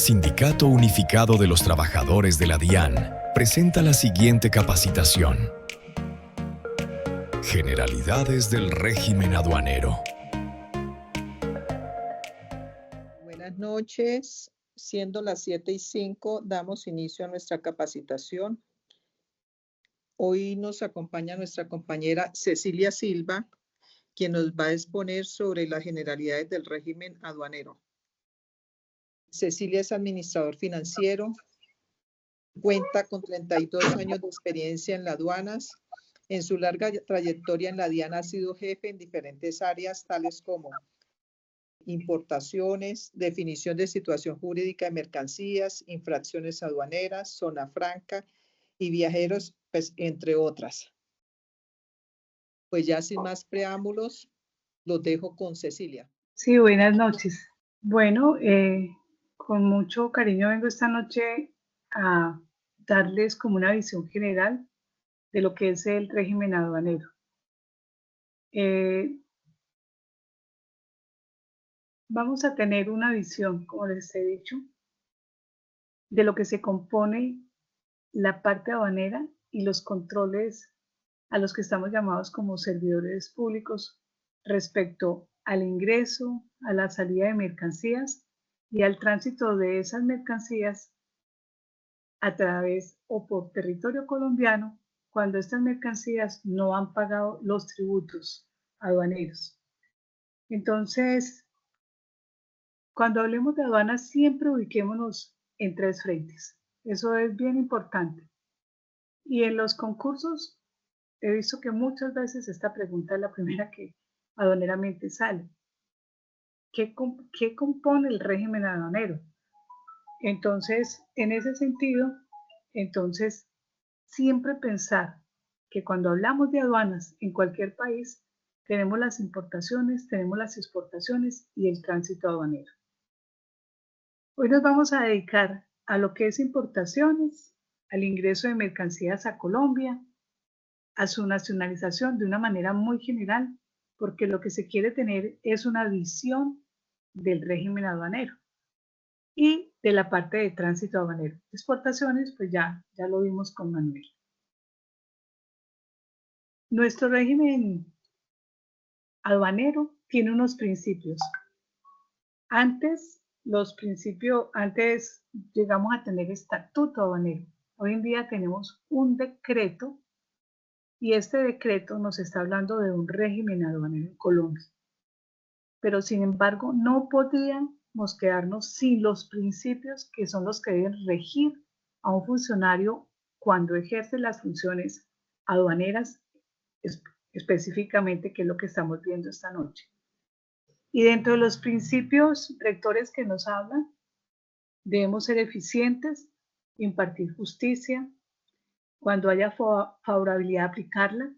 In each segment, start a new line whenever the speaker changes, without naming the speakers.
Sindicato Unificado de los Trabajadores de la DIAN presenta la siguiente capacitación. Generalidades del régimen aduanero.
Buenas noches. Siendo las 7:05, damos inicio a nuestra capacitación. Hoy nos acompaña nuestra compañera Cecilia Silva, quien nos va a exponer sobre las generalidades del régimen aduanero. Cecilia es administrador financiero, cuenta con 32 años de experiencia en las aduanas. En su larga trayectoria en la DIAN ha sido jefe en diferentes áreas, tales como importaciones, definición de situación jurídica de mercancías, infracciones aduaneras, zona franca y viajeros, pues, entre otras. Pues ya sin más preámbulos, los dejo con Cecilia.
Sí, buenas noches. Bueno, con mucho cariño vengo esta noche a darles como una visión general de lo que es el régimen aduanero. Vamos a tener una visión, como les he dicho, de lo que se compone la parte aduanera y los controles a los que estamos llamados como servidores públicos respecto al ingreso, a la salida de mercancías y al tránsito de esas mercancías a través o por territorio colombiano cuando estas mercancías no han pagado los tributos aduaneros. Entonces, cuando hablemos de aduanas, siempre ubiquémonos en tres frentes. Eso es bien importante. Y en los concursos he visto que muchas veces esta pregunta es la primera que aduaneramente sale. ¿Qué compone el régimen aduanero? Entonces, en ese sentido, siempre pensar que cuando hablamos de aduanas en cualquier país, tenemos las importaciones, tenemos las exportaciones y el tránsito aduanero. Hoy nos vamos a dedicar a lo que es importaciones, al ingreso de mercancías a Colombia, a su nacionalización de una manera muy general, porque lo que se quiere tener es una visión del régimen aduanero y de la parte de tránsito aduanero. Exportaciones, pues ya lo vimos con Manuel. Nuestro régimen aduanero tiene unos principios. Antes llegamos a tener estatuto aduanero. Hoy en día tenemos un decreto y este decreto nos está hablando de un régimen aduanero en Colombia. Pero sin embargo, no podríamos quedarnos sin los principios que son los que deben regir a un funcionario cuando ejerce las funciones aduaneras, específicamente, que es lo que estamos viendo esta noche. Y dentro de los principios rectores que nos hablan, debemos ser eficientes, impartir justicia, cuando haya favorabilidad aplicarla,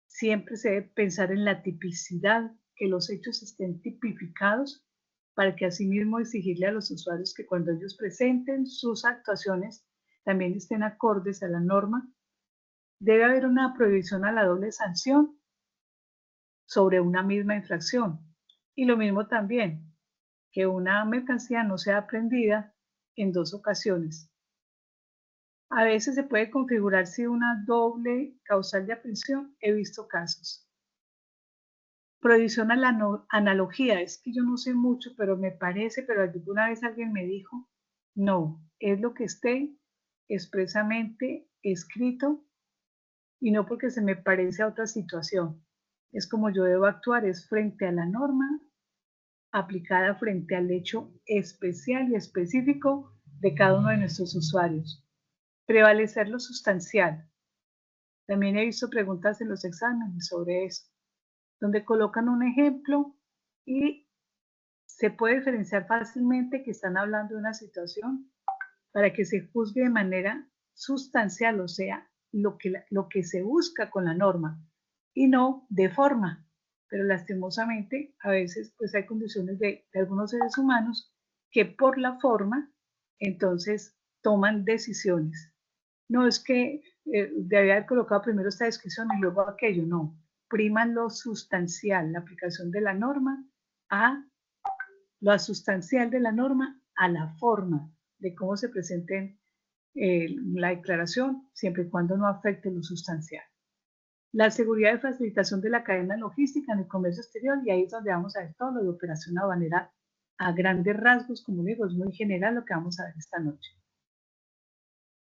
siempre se debe pensar en la tipicidad, que los hechos estén tipificados para que asimismo exigirle a los usuarios que cuando ellos presenten sus actuaciones también estén acordes a la norma. Debe haber una prohibición a la doble sanción sobre una misma infracción. Y lo mismo también, que una mercancía no sea aprehendida en dos ocasiones. A veces se puede configurar si una doble causal de aprehensión, he visto casos. Prohibición a la analogía, es que yo no sé mucho, pero me parece, pero alguna vez alguien me dijo, no, es lo que esté expresamente escrito y no porque se me parece a otra situación. Es como yo debo actuar, es frente a la norma aplicada frente al hecho especial y específico de cada uno de nuestros usuarios. Prevalecer lo sustancial. También he visto preguntas en los exámenes sobre eso, donde colocan un ejemplo y se puede diferenciar fácilmente que están hablando de una situación para que se juzgue de manera sustancial, o sea, lo que se busca con la norma y no de forma. Pero lastimosamente a veces pues hay condiciones de algunos seres humanos que por la forma entonces toman decisiones. No es que debía haber colocado primero esta descripción y luego aquello, no. Priman lo sustancial, la aplicación de la norma a lo sustancial de la norma a la forma de cómo se presente la declaración, siempre y cuando no afecte lo sustancial. La seguridad y facilitación de la cadena logística en el comercio exterior, y ahí es donde vamos a ver todo lo de operación aduanera a grandes rasgos, como digo, es muy general lo que vamos a ver esta noche.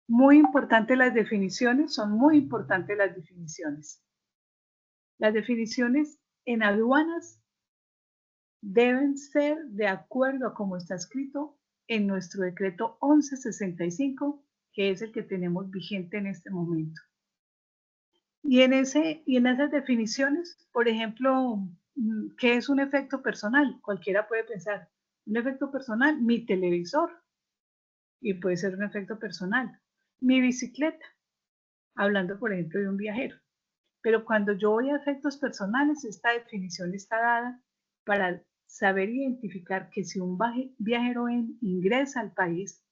Muy importante las definiciones, son muy importantes las definiciones. Las definiciones en aduanas deben ser de acuerdo a como está escrito en nuestro decreto 1165, que es el que tenemos vigente en este momento. Y en esas definiciones, por ejemplo, ¿qué es un efecto personal? Cualquiera puede pensar, un efecto personal, mi televisor, y puede ser un efecto personal, mi bicicleta, hablando por ejemplo de un viajero. Pero cuando yo voy a efectos personales, esta definición está dada para saber identificar que si un viajero ingresa al país,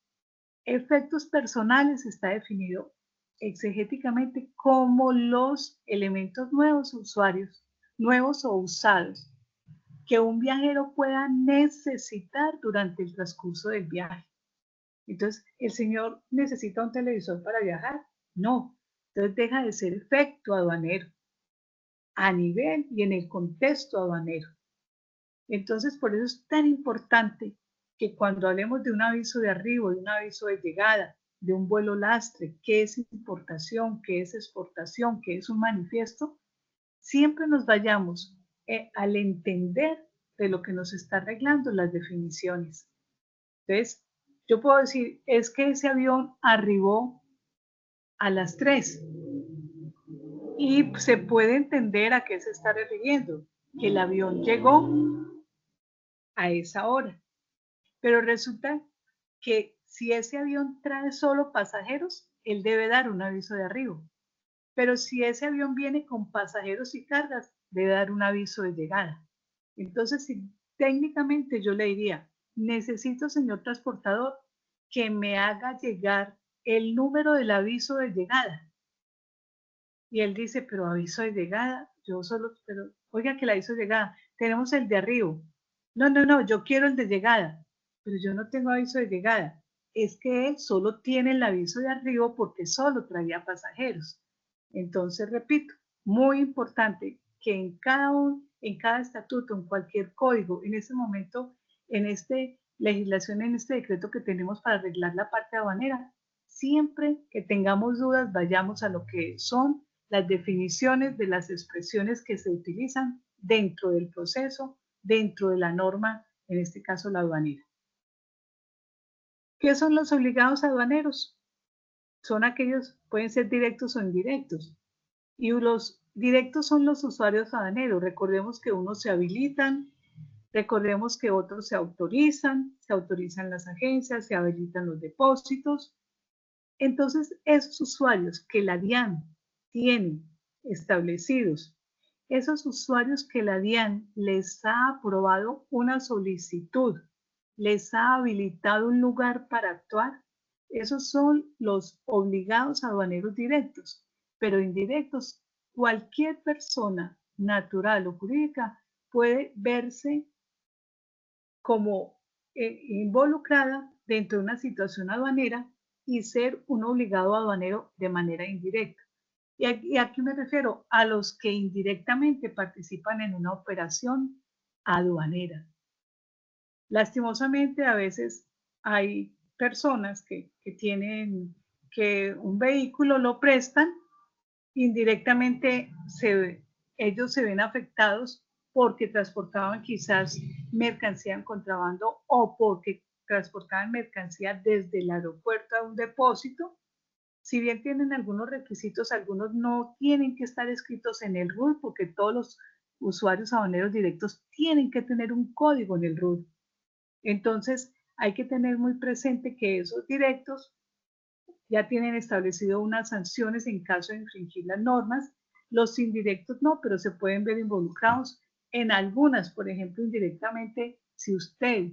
efectos personales está definido exegéticamente como los elementos nuevos o usados, que un viajero pueda necesitar durante el transcurso del viaje. Entonces, ¿el señor necesita un televisor para viajar? No. Entonces deja de ser efecto aduanero a nivel y en el contexto aduanero. Entonces, por eso es tan importante que cuando hablemos de un aviso de arribo, de un aviso de llegada, de un vuelo lastre, qué es importación, qué es exportación, qué es un manifiesto, siempre nos vayamos al entender de lo que nos está arreglando las definiciones. Entonces, yo puedo decir, es que ese avión arribó a las 3 y se puede entender a qué se está refiriendo, que el avión llegó a esa hora. Pero resulta que si ese avión trae solo pasajeros, él debe dar un aviso de arribo. Pero si ese avión viene con pasajeros y cargas, debe dar un aviso de llegada. Entonces, si técnicamente yo le diría, necesito, señor transportador, que me haga llegar el número del aviso de llegada. Y él dice, pero aviso de llegada, yo solo, pero oiga que el aviso de llegada, tenemos el de arribo. No, yo quiero el de llegada, pero yo no tengo aviso de llegada. Es que él solo tiene el aviso de arribo porque solo traía pasajeros. Entonces, repito, muy importante que en cada estatuto, en cualquier código, en este momento, en esta legislación, en este decreto que tenemos para arreglar la parte aduanera, siempre que tengamos dudas, vayamos a lo que son las definiciones de las expresiones que se utilizan dentro del proceso, dentro de la norma, en este caso la aduanera. ¿Qué son los obligados aduaneros? Son aquellos, pueden ser directos o indirectos. Y los directos son los usuarios aduaneros. Recordemos que unos se habilitan, recordemos que otros se autorizan las agencias, se habilitan los depósitos. Entonces, esos usuarios que la DIAN tiene establecidos, esos usuarios que la DIAN les ha aprobado una solicitud, les ha habilitado un lugar para actuar, esos son los obligados aduaneros directos, pero indirectos, cualquier persona natural o jurídica puede verse como involucrada dentro de una situación aduanera y ser un obligado aduanero de manera indirecta. ¿Y a qué me refiero? A los que indirectamente participan en una operación aduanera. Lastimosamente, a veces hay personas que tienen que un vehículo lo prestan, indirectamente ellos se ven afectados porque transportaban quizás mercancía en contrabando o porque transportaban mercancía desde el aeropuerto a un depósito. Si bien tienen algunos requisitos, algunos no tienen que estar escritos en el RUT porque todos los usuarios aduaneros directos tienen que tener un código en el RUT. Entonces, hay que tener muy presente que esos directos ya tienen establecido unas sanciones en caso de infringir las normas. Los indirectos no, pero se pueden ver involucrados en algunas. Por ejemplo, indirectamente, si usted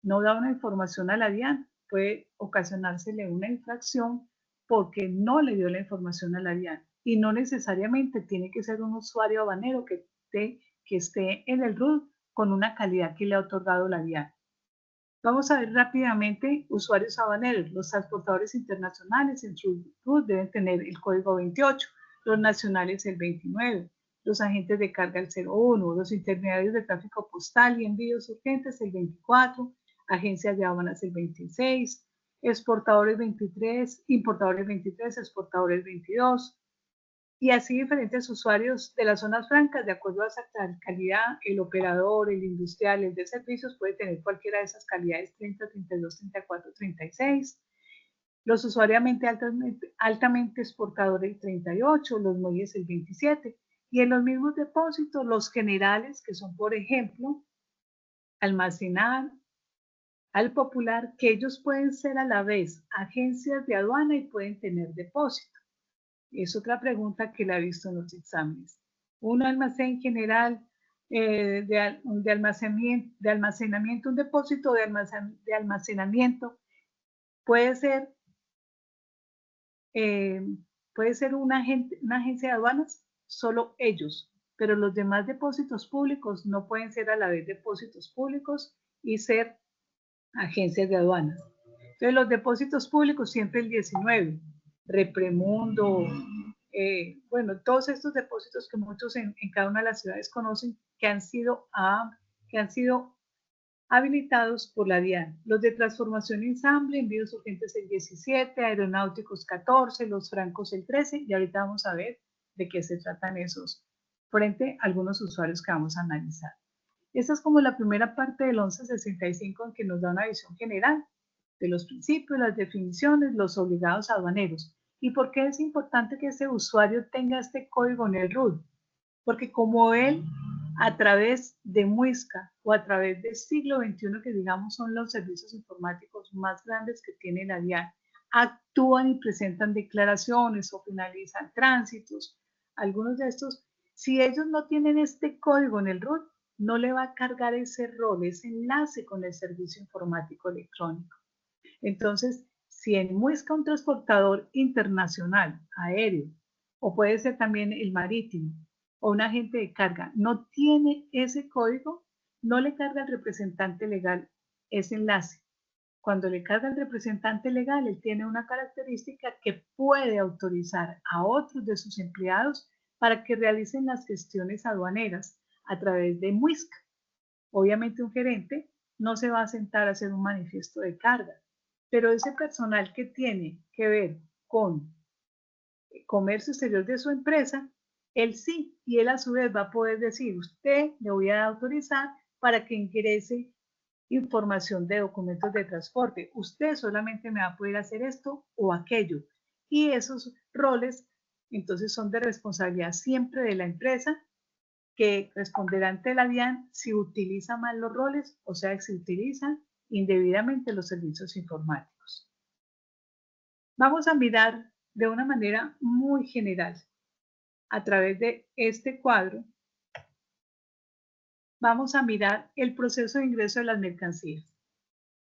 no da una información a la DIAN, puede ocasionársele una infracción porque no le dio la información a la DIAN. Y no necesariamente tiene que ser un usuario aduanero que esté en el RUT con una calidad que le ha otorgado la DIAN. Vamos a ver rápidamente usuarios aduaneros. Los transportadores internacionales en su RUT deben tener el código 28, los nacionales el 29, los agentes de carga el 01, los intermediarios de tráfico postal y envíos urgentes el 24, agencias de aduanas el 26, exportadores 23, importadores 23, exportadores 22, y así diferentes usuarios de las zonas francas, de acuerdo a esa calidad, el operador, el industrial, el de servicios puede tener cualquiera de esas calidades 30, 32, 34, 36. Los usuarios altamente exportadores el 38, los muelles el 27. Y en los mismos depósitos, los generales, que son, por ejemplo, almacenar, al popular, que ellos pueden ser a la vez agencias de aduana y pueden tener depósito. Es otra pregunta que la he visto en los exámenes. Un almacén general de almacenamiento, un depósito de almacenamiento puede ser una agencia de aduanas, solo ellos, pero los demás depósitos públicos no pueden ser a la vez depósitos públicos y ser agencias de aduanas. Entonces, los depósitos públicos siempre el 19, Repremundo, bueno, todos estos depósitos que muchos en cada una de las ciudades conocen, que han sido habilitados por la DIAN. Los de transformación y ensamble, envíos urgentes el 17, aeronáuticos 14, los francos el 13, y ahorita vamos a ver de qué se tratan esos frente a algunos usuarios que vamos a analizar. Esta es como la primera parte del 1165 en que nos da una visión general de los principios, las definiciones, los obligados aduaneros. ¿Y por qué es importante que ese usuario tenga este código en el RUT? Porque como él, a través de Muisca o a través del siglo XXI, que digamos son los servicios informáticos más grandes que tiene la DIAN, actúan y presentan declaraciones o finalizan tránsitos, algunos de estos, si ellos no tienen este código en el RUT, no le va a cargar ese rol, ese enlace con el servicio informático electrónico. Entonces, si en Muisca un transportador internacional, aéreo, o puede ser también el marítimo, o un agente de carga, no tiene ese código, no le carga al representante legal ese enlace. Cuando le carga al representante legal, él tiene una característica que puede autorizar a otros de sus empleados para que realicen las gestiones aduaneras a través de Muisca. Obviamente un gerente no se va a sentar a hacer un manifiesto de carga, pero ese personal que tiene que ver con comercio exterior de su empresa, él sí, y él a su vez va a poder decir, usted le voy a autorizar para que ingrese información de documentos de transporte. Usted solamente me va a poder hacer esto o aquello. Y esos roles, entonces, son de responsabilidad siempre de la empresa, que responderá ante la DIAN si utiliza mal los roles, o sea, si utiliza indebidamente los servicios informáticos. Vamos a mirar de una manera muy general a través de este cuadro. Vamos a mirar el proceso de ingreso de las mercancías.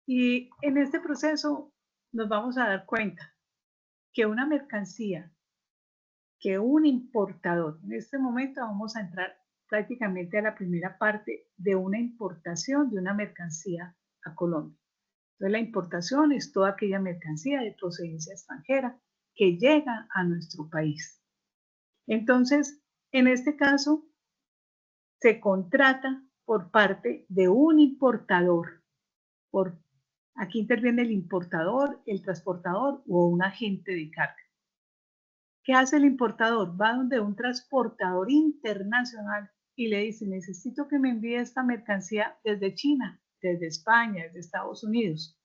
Y en este proceso nos vamos a dar cuenta que una mercancía, que un importador, en este momento vamos a entrar prácticamente a la primera parte de una importación de una mercancía a Colombia. Entonces, la importación es toda aquella mercancía de procedencia extranjera que llega a nuestro país. Entonces, en este caso, se contrata por parte de un importador. Aquí interviene el importador, el transportador o un agente de carga. ¿Qué hace el importador? Va donde un transportador internacional y le dice, necesito que me envíe esta mercancía desde China, desde España, desde Estados Unidos.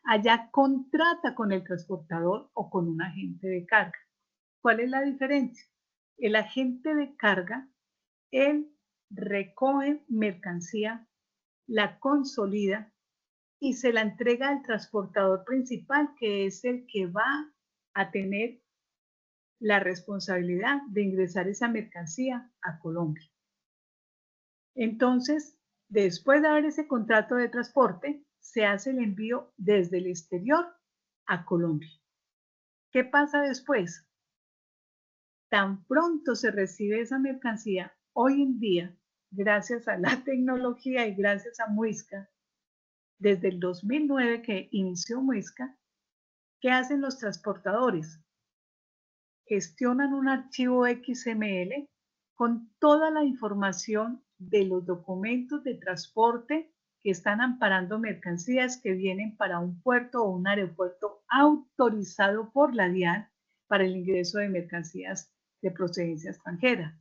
Allá contrata con el transportador o con un agente de carga. ¿Cuál es la diferencia? El agente de carga, él recoge mercancía, la consolida y se la entrega al transportador principal, que es el que va a tener la responsabilidad de ingresar esa mercancía a Colombia. Entonces, después de haber ese contrato de transporte, se hace el envío desde el exterior a Colombia. ¿Qué pasa después? Tan pronto se recibe esa mercancía, hoy en día, gracias a la tecnología y gracias a Muisca, desde el 2009 que inició Muisca, ¿qué hacen los transportadores? Gestionan un archivo XML con toda la información de los documentos de transporte que están amparando mercancías que vienen para un puerto o un aeropuerto autorizado por la DIAN para el ingreso de mercancías de procedencia extranjera.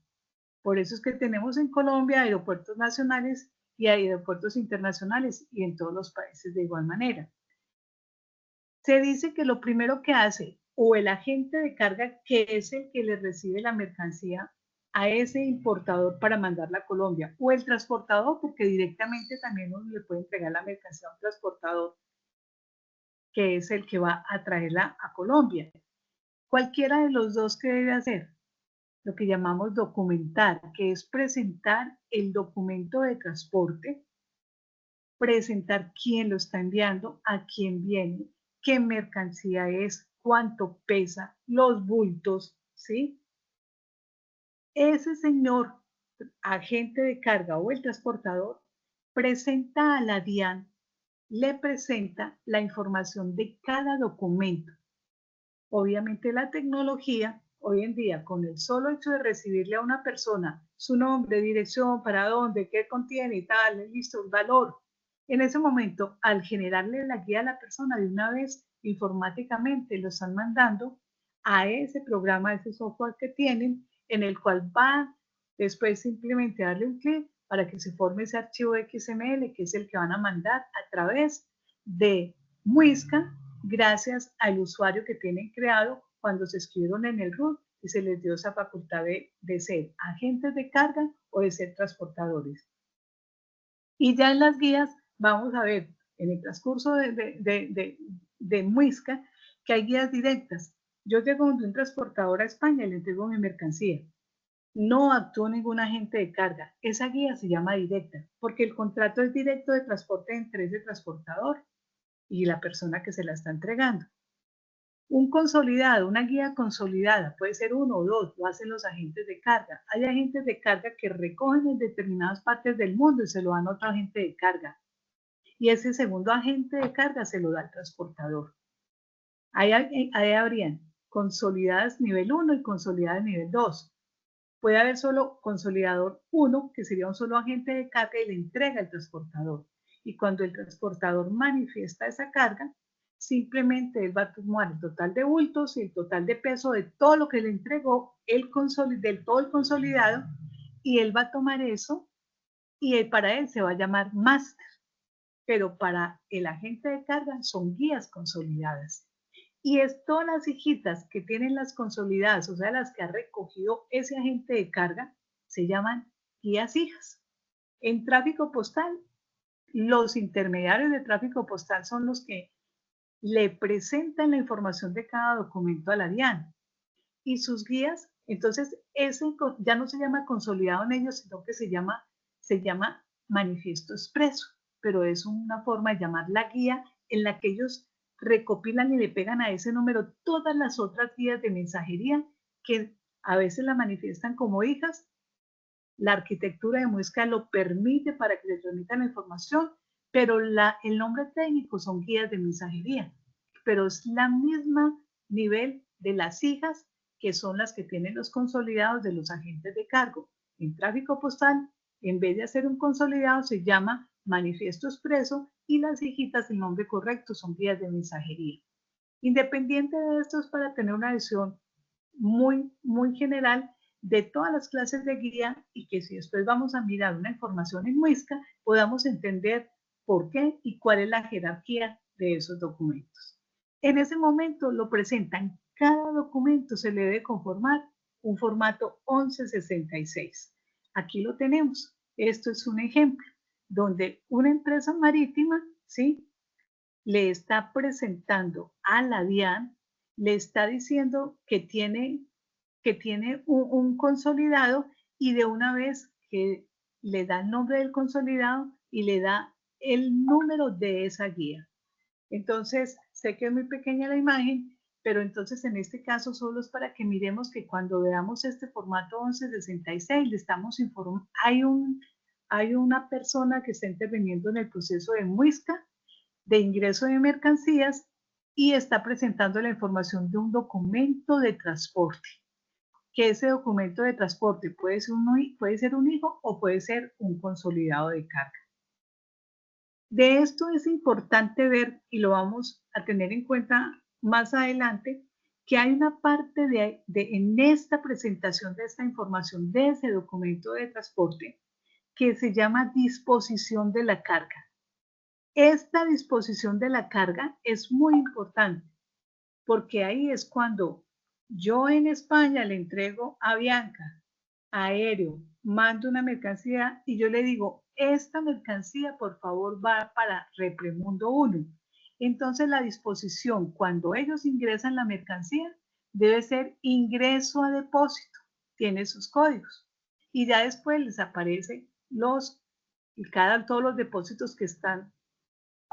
Por eso es que tenemos en Colombia aeropuertos nacionales y aeropuertos internacionales y en todos los países de igual manera. Se dice que lo primero que hace o el agente de carga, que es el que le recibe la mercancía a ese importador para mandarla a Colombia, o el transportador, porque directamente también uno le puede entregar la mercancía a un transportador, que es el que va a traerla a Colombia. Cualquiera de los dos que debe hacer, lo que llamamos documentar, que es presentar el documento de transporte, presentar quién lo está enviando, a quién viene, qué mercancía es, cuánto pesa, los bultos, ¿sí? Ese señor agente de carga o el transportador presenta a la DIAN, le presenta la información de cada documento. Obviamente la tecnología, hoy en día, con el solo hecho de recibirle a una persona su nombre, dirección, para dónde, qué contiene y tal, listo, el valor. En ese momento, al generarle la guía a la persona de una vez, informáticamente lo están mandando a ese programa, a ese software que tienen, en el cual va después simplemente darle un clic para que se forme ese archivo XML, que es el que van a mandar a través de Muisca, gracias al usuario que tienen creado cuando se escribieron en el root y se les dio esa facultad de ser agentes de carga o de ser transportadores. Y ya en las guías vamos a ver en el transcurso de Muisca que hay guías directas. Yo llego donde un transportador a España y le entrego mi mercancía. No actúa ningún agente de carga. Esa guía se llama directa porque el contrato es directo de transporte entre ese transportador y la persona que se la está entregando. Un consolidado, una guía consolidada, puede ser uno o dos, lo hacen los agentes de carga. Hay agentes de carga que recogen en determinadas partes del mundo y se lo dan a otro agente de carga. Y ese segundo agente de carga se lo da al transportador. Ahí habrían consolidadas nivel 1 y consolidadas nivel 2. Puede haber solo consolidador 1, que sería un solo agente de carga y le entrega al transportador. Y cuando el transportador manifiesta esa carga, simplemente él va a tomar el total de bultos y el total de peso de todo lo que le entregó del todo el consolidado, y él va a tomar eso y para él se va a llamar máster, pero para el agente de carga son guías consolidadas. Y es todas las hijitas que tienen las consolidadas, o sea, las que ha recogido ese agente de carga, se llaman guías hijas. En tráfico postal, los intermediarios de tráfico postal son los que le presentan la información de cada documento a la DIAN. Y sus guías, entonces, ese ya no se llama consolidado en ellos, sino que se llama manifiesto expreso, pero es una forma de llamar la guía en la que ellos recopilan y le pegan a ese número todas las otras guías de mensajería que a veces la manifiestan como hijas. La arquitectura de Muisca lo permite para que se transmita la información, pero el nombre técnico son guías de mensajería, pero es la misma nivel de las hijas que son las que tienen los consolidados de los agentes de cargo. En tráfico postal, en vez de hacer un consolidado, se llama manifiesto expreso y las hijitas, el nombre correcto, son guías de mensajería. Independiente de esto, es para tener una visión muy, muy general de todas las clases de guía y que si después vamos a mirar una información en Muisca, podamos entender por qué y cuál es la jerarquía de esos documentos. En ese momento lo presentan. Cada documento se le debe conformar un formato 1166. Aquí lo tenemos. Esto es un ejemplo donde una empresa marítima, ¿sí?, le está presentando a la DIAN, le está diciendo que tiene un consolidado y de una vez que le da el nombre del consolidado y le da el número de esa guía. Entonces, sé que es muy pequeña la imagen, pero entonces en este caso solo es para que miremos que cuando veamos este formato 1166 le estamos informando, hay una persona que está interviniendo en el proceso de Muisca de ingreso de mercancías y está presentando la información de un documento de transporte. Que ese documento de transporte puede ser un hijo o puede ser un consolidado de carga. De esto es importante ver, y lo vamos a tener en cuenta más adelante, que hay una parte en esta presentación de esta información de ese documento de transporte que se llama disposición de la carga. Esta disposición de la carga es muy importante porque ahí es cuando yo en España le entrego a Bianca aéreo, mando una mercancía y yo le digo, esta mercancía por favor va para Repremundo 1. Entonces la disposición cuando ellos ingresan la mercancía debe ser ingreso a depósito, tiene sus códigos y ya después les aparece todos los depósitos que están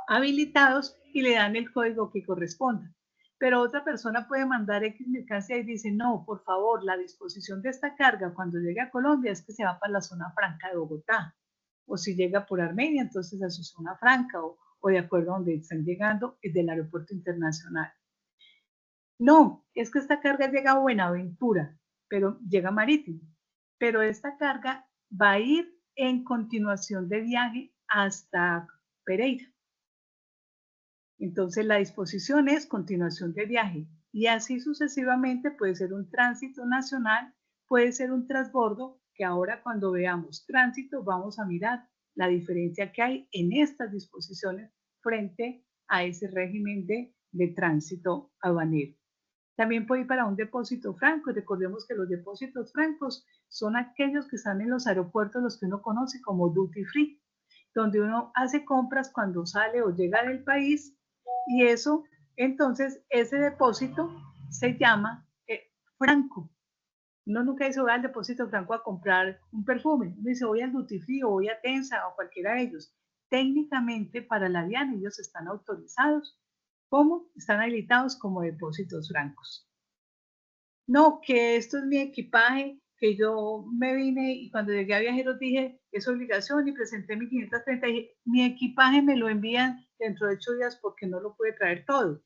habilitados y le dan el código que corresponda. Pero otra persona puede mandar X mercancía y dice, no, por favor, la disposición de esta carga cuando llegue a Colombia es que se va para la zona franca de Bogotá. O si llega por Armenia, entonces a su zona franca o de acuerdo a donde están llegando, es del aeropuerto internacional. No, es que esta carga llega a Buenaventura, pero llega marítimo. Pero esta carga va a ir en continuación de viaje hasta Pereira. Entonces la disposición es continuación de viaje y así sucesivamente puede ser un tránsito nacional, puede ser un transbordo, que ahora cuando veamos tránsito vamos a mirar la diferencia que hay en estas disposiciones frente a ese régimen de tránsito aduanero. También puede ir para un depósito franco. Recordemos que los depósitos francos son aquellos que están en los aeropuertos, los que uno conoce como duty free, donde uno hace compras cuando sale o llega del país y eso, entonces, ese depósito se llama franco. Uno nunca dice voy al depósito franco a comprar un perfume. Uno dice voy al Duty Free o voy a Tensa o cualquiera de ellos. Técnicamente para la DIAN ellos están autorizados como, están habilitados como depósitos francos. No, que esto es mi equipaje, que yo me vine y cuando llegué a Viajeros dije, es obligación y presenté mi 530 y dije, mi equipaje me lo envían dentro de 8 días porque no lo puede traer todo.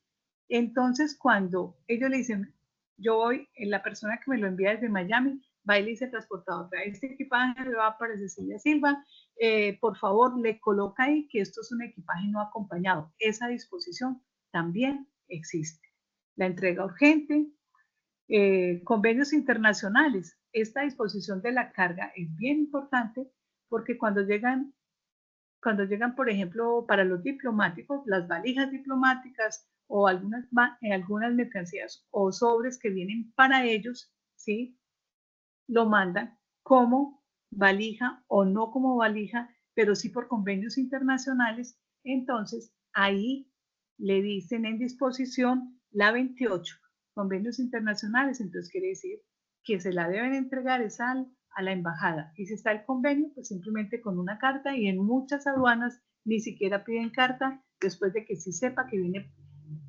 Entonces, cuando ellos le dicen, yo voy, la persona que me lo envía desde Miami, va y le dice al transportador, trae este equipaje, le va para Cecilia Silva, por favor, le coloca ahí que esto es un equipaje no acompañado. Esa disposición también existe. La entrega urgente, convenios internacionales. Esta disposición de la carga es bien importante porque cuando llegan, por ejemplo, para los diplomáticos, las valijas diplomáticas o algunas mercancías o sobres que vienen para ellos, ¿sí? Lo mandan como valija o no como valija, pero sí por convenios internacionales. Entonces, ahí le dicen en disposición la 28, convenios internacionales, entonces quiere decir que se la deben entregar a la embajada. Y si está el convenio, pues simplemente con una carta, y en muchas aduanas ni siquiera piden carta después de que sí sepa que viene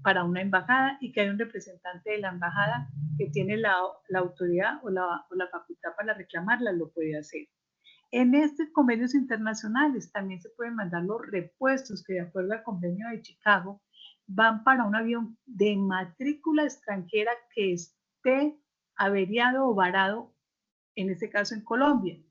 para una embajada y que hay un representante de la embajada que tiene la autoridad o la facultad para reclamarla, lo puede hacer. En estos convenios internacionales también se pueden mandar los repuestos que de acuerdo al convenio de Chicago van para un avión de matrícula extranjera que esté averiado o varado, en este caso en Colombia.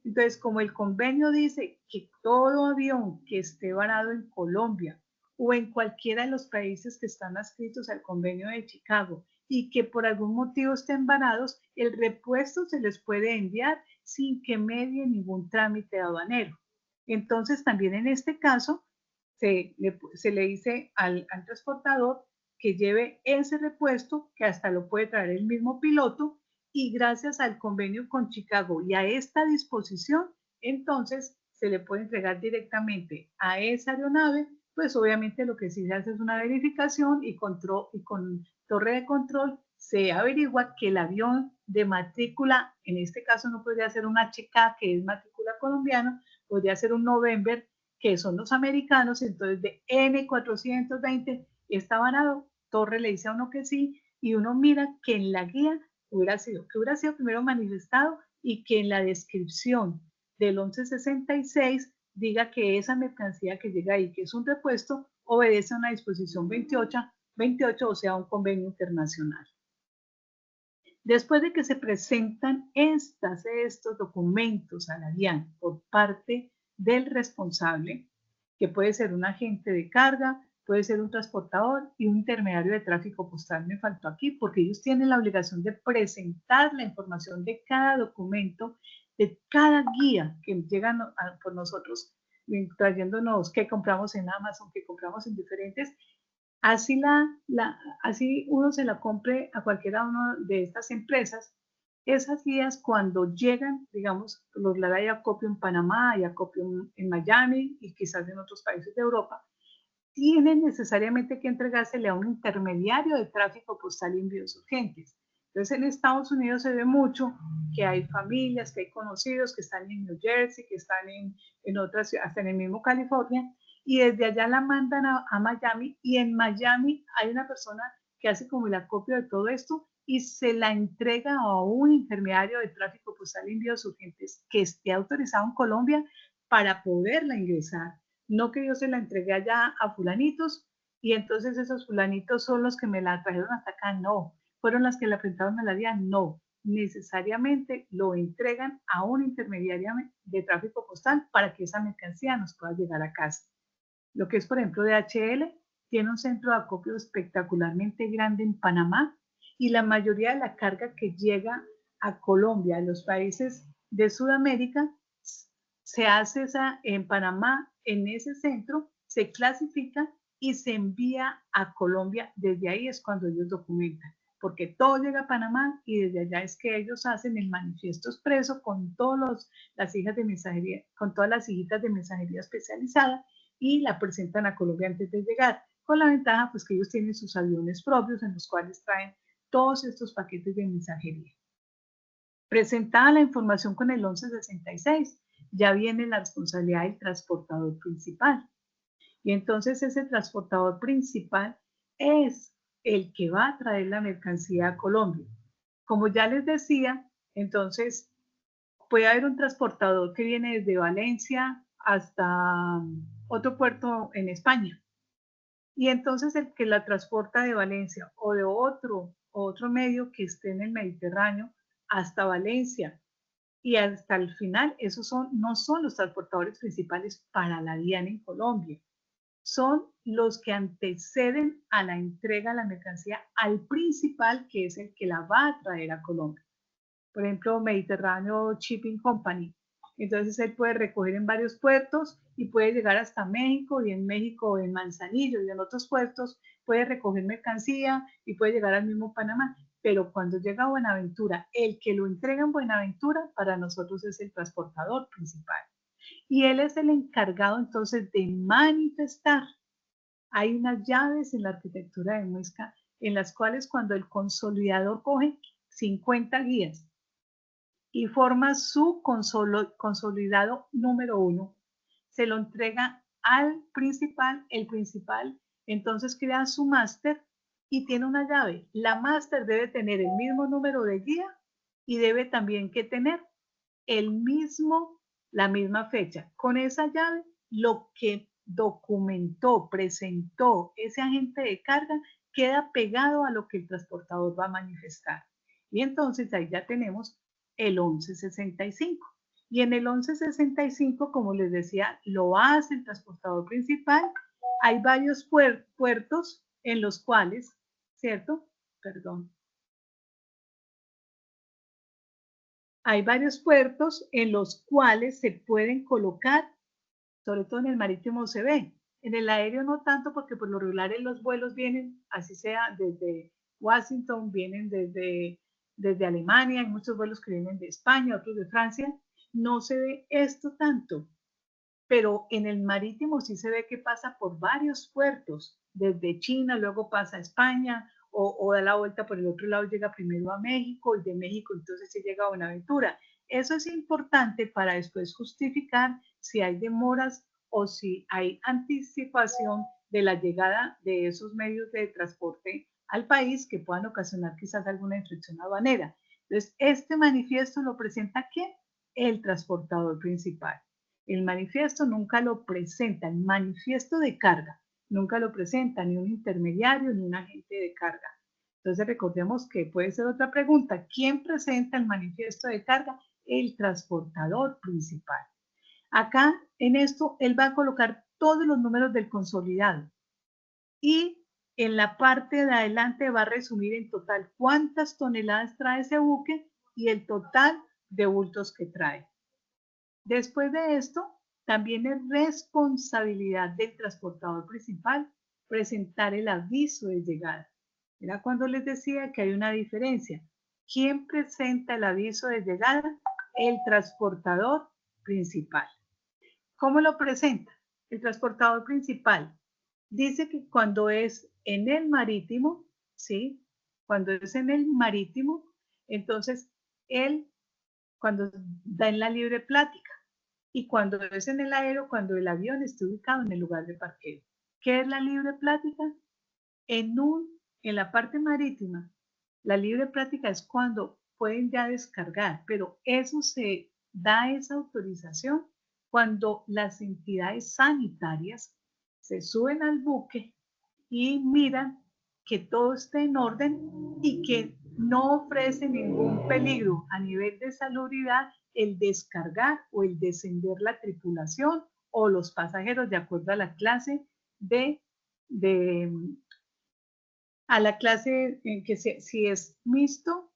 Entonces, como el convenio dice que todo avión que esté varado en Colombia o en cualquiera de los países que están adscritos al convenio de Chicago y que por algún motivo estén varados, el repuesto se les puede enviar sin que medie ningún trámite aduanero. Entonces, también en este caso, se le dice al transportador que lleve ese repuesto, que hasta lo puede traer el mismo piloto, y gracias al convenio con Chicago y a esta disposición, entonces se le puede entregar directamente a esa aeronave. Pues obviamente lo que sí se hace es una verificación y con torre de control se averigua que el avión de matrícula, en este caso no podría ser un HK, que es matrícula colombiana, podría ser un November, que son los americanos. Entonces de N420 está varado, torre le dice a uno que sí, y uno mira que en la guía hubiera sido primero manifestado y que en la descripción del 1166 diga que esa mercancía que llega ahí, que es un repuesto, obedece a una disposición 28, o sea, un convenio internacional. Después de que se presentan estos documentos a la DIAN por parte del responsable, que puede ser un agente de carga, puede ser un transportador y un intermediario de tráfico postal, me faltó aquí, porque ellos tienen la obligación de presentar la información de cada documento, de cada guía que llegan por nosotros, trayéndonos que compramos en Amazon, que compramos en diferentes. Así, así uno se la compre a cualquiera de estas empresas, esas guías cuando llegan, digamos, los la hay acopio en Panamá y acopio en Miami y quizás en otros países de Europa, tienen necesariamente que entregársele a un intermediario de tráfico postal y envíos urgentes. Entonces en Estados Unidos se ve mucho que hay familias, que hay conocidos que están en New Jersey, que están en otras, hasta en el mismo California, y desde allá la mandan a Miami, y en Miami hay una persona que hace como el acopio de todo esto y se la entrega a un intermediario de tráfico postal y envíos urgentes que esté autorizado en Colombia para poderla ingresar. No que yo se la entregué allá a fulanitos y entonces esos fulanitos son los que me la trajeron hasta acá. No, fueron las que la presentaron a la DIAN. No, necesariamente lo entregan a un intermediario de tráfico postal para que esa mercancía nos pueda llegar a casa. Lo que es, por ejemplo, DHL, tiene un centro de acopio espectacularmente grande en Panamá y la mayoría de la carga que llega a Colombia, a los países de Sudamérica, se hace en Panamá, en ese centro, se clasifica y se envía a Colombia. Desde ahí es cuando ellos documentan, porque todo llega a Panamá y desde allá es que ellos hacen el manifiesto expreso con todas las hijas de mensajería, con todas las hijitas de mensajería especializada y la presentan a Colombia antes de llegar, con la ventaja pues que ellos tienen sus aviones propios en los cuales traen todos estos paquetes de mensajería. Presentada la información con el 1166, ya viene la responsabilidad del transportador principal. Y entonces ese transportador principal es el que va a traer la mercancía a Colombia. Como ya les decía, entonces puede haber un transportador que viene desde Valencia hasta otro puerto en España. Y entonces el que la transporta de Valencia o de otro medio que esté en el Mediterráneo hasta Valencia y hasta el final, esos no son los transportadores principales para la DIAN en Colombia. Son los que anteceden a la entrega de la mercancía al principal, que es el que la va a traer a Colombia. Por ejemplo, Mediterráneo Shipping Company. Entonces él puede recoger en varios puertos y puede llegar hasta México, y en México en Manzanillo y en otros puertos puede recoger mercancía y puede llegar al mismo Panamá. Pero cuando llega a Buenaventura, el que lo entrega en Buenaventura para nosotros es el transportador principal. Y él es el encargado entonces de manifestar. Hay unas llaves en la arquitectura de Muisca en las cuales cuando el consolidador coge 50 guías y forma su consolidado número 1, se lo entrega al principal, el principal entonces crea su máster y tiene una llave. La máster debe tener el mismo número de guía y debe también que tener la misma fecha. Con esa llave, lo que documentó, presentó ese agente de carga queda pegado a lo que el transportador va a manifestar. Y entonces ahí ya tenemos el 1165. Y en el 1165, como les decía, lo hace el transportador principal. Hay varios puertos en los cuales, ¿cierto? Perdón. Hay varios puertos en los cuales se pueden colocar, sobre todo en el marítimo se ve. En el aéreo no tanto, porque por lo regular los vuelos vienen, así sea desde Washington, vienen desde Alemania, hay muchos vuelos que vienen de España, otros de Francia. No se ve esto tanto, pero en el marítimo sí se ve que pasa por varios puertos, desde China, luego pasa a España, o da la vuelta por el otro lado, llega primero a México, y de México entonces se llega a Buenaventura. Eso es importante para después justificar si hay demoras o si hay anticipación de la llegada de esos medios de transporte al país que puedan ocasionar quizás alguna infracción aduanera. Entonces, este manifiesto lo presenta ¿quién? El transportador principal. El manifiesto nunca lo presenta, el manifiesto de carga nunca lo presenta ni un intermediario ni un agente de carga. Entonces recordemos que puede ser otra pregunta. ¿Quién presenta el manifiesto de carga? El transportador principal. Acá en esto él va a colocar todos los números del consolidado y en la parte de adelante va a resumir en total cuántas toneladas trae ese buque y el total de bultos que trae. Después de esto, también es responsabilidad del transportador principal presentar el aviso de llegada. Era cuando les decía que hay una diferencia. ¿Quién presenta el aviso de llegada? El transportador principal. ¿Cómo lo presenta? El transportador principal dice que cuando es en el marítimo, ¿sí? Cuando es en el marítimo, entonces él, cuando da en la libre plática, y cuando es en el aéreo, cuando el avión esté ubicado en el lugar de parqueo. ¿Qué es la libre plática? En la parte marítima, la libre plática es cuando pueden ya descargar, pero eso se da esa autorización cuando las entidades sanitarias se suben al buque y miran que todo esté en orden y que no ofrece ningún peligro a nivel de salubridad el descargar o el descender la tripulación o los pasajeros de acuerdo a la clase a la clase en que si es mixto,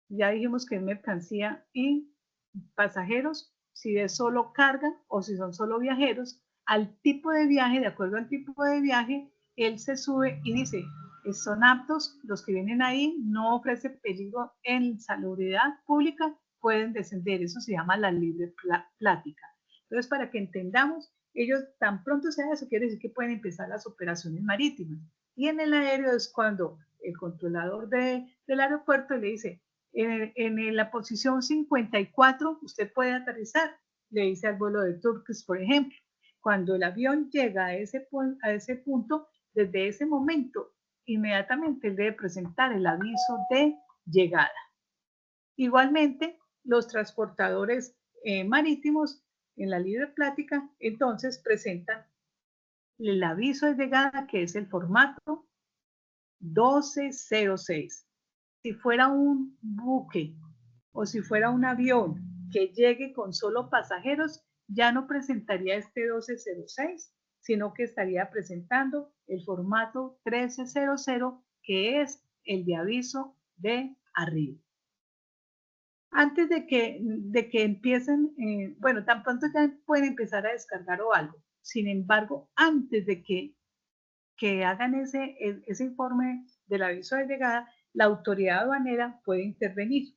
ya dijimos que es mercancía y pasajeros, si es solo carga o si son solo viajeros, al tipo de viaje, de acuerdo al tipo de viaje, él se sube y dice, son aptos, los que vienen ahí, no ofrece peligro en salubridad pública, pueden descender, eso se llama la libre plática. Entonces, para que entendamos, ellos tan pronto sea eso, quiere decir que pueden empezar las operaciones marítimas. Y en el aéreo es cuando el controlador del aeropuerto le dice, en la posición 54 usted puede aterrizar, le dice al vuelo de Turkish, por ejemplo. Cuando el avión llega a ese punto, desde ese momento, inmediatamente debe presentar el aviso de llegada. Igualmente, los transportadores marítimos en la libre plática, entonces presentan el aviso de llegada, que es el formato 1206. Si fuera un buque o si fuera un avión que llegue con solo pasajeros, ya no presentaría este 1206, sino que estaría presentando el formato 1300, que es el de aviso de arriba. Antes de que empiecen, bueno, tan pronto ya pueden empezar a descargar o algo. Sin embargo, antes de que hagan ese informe del aviso de llegada, la autoridad aduanera puede intervenir.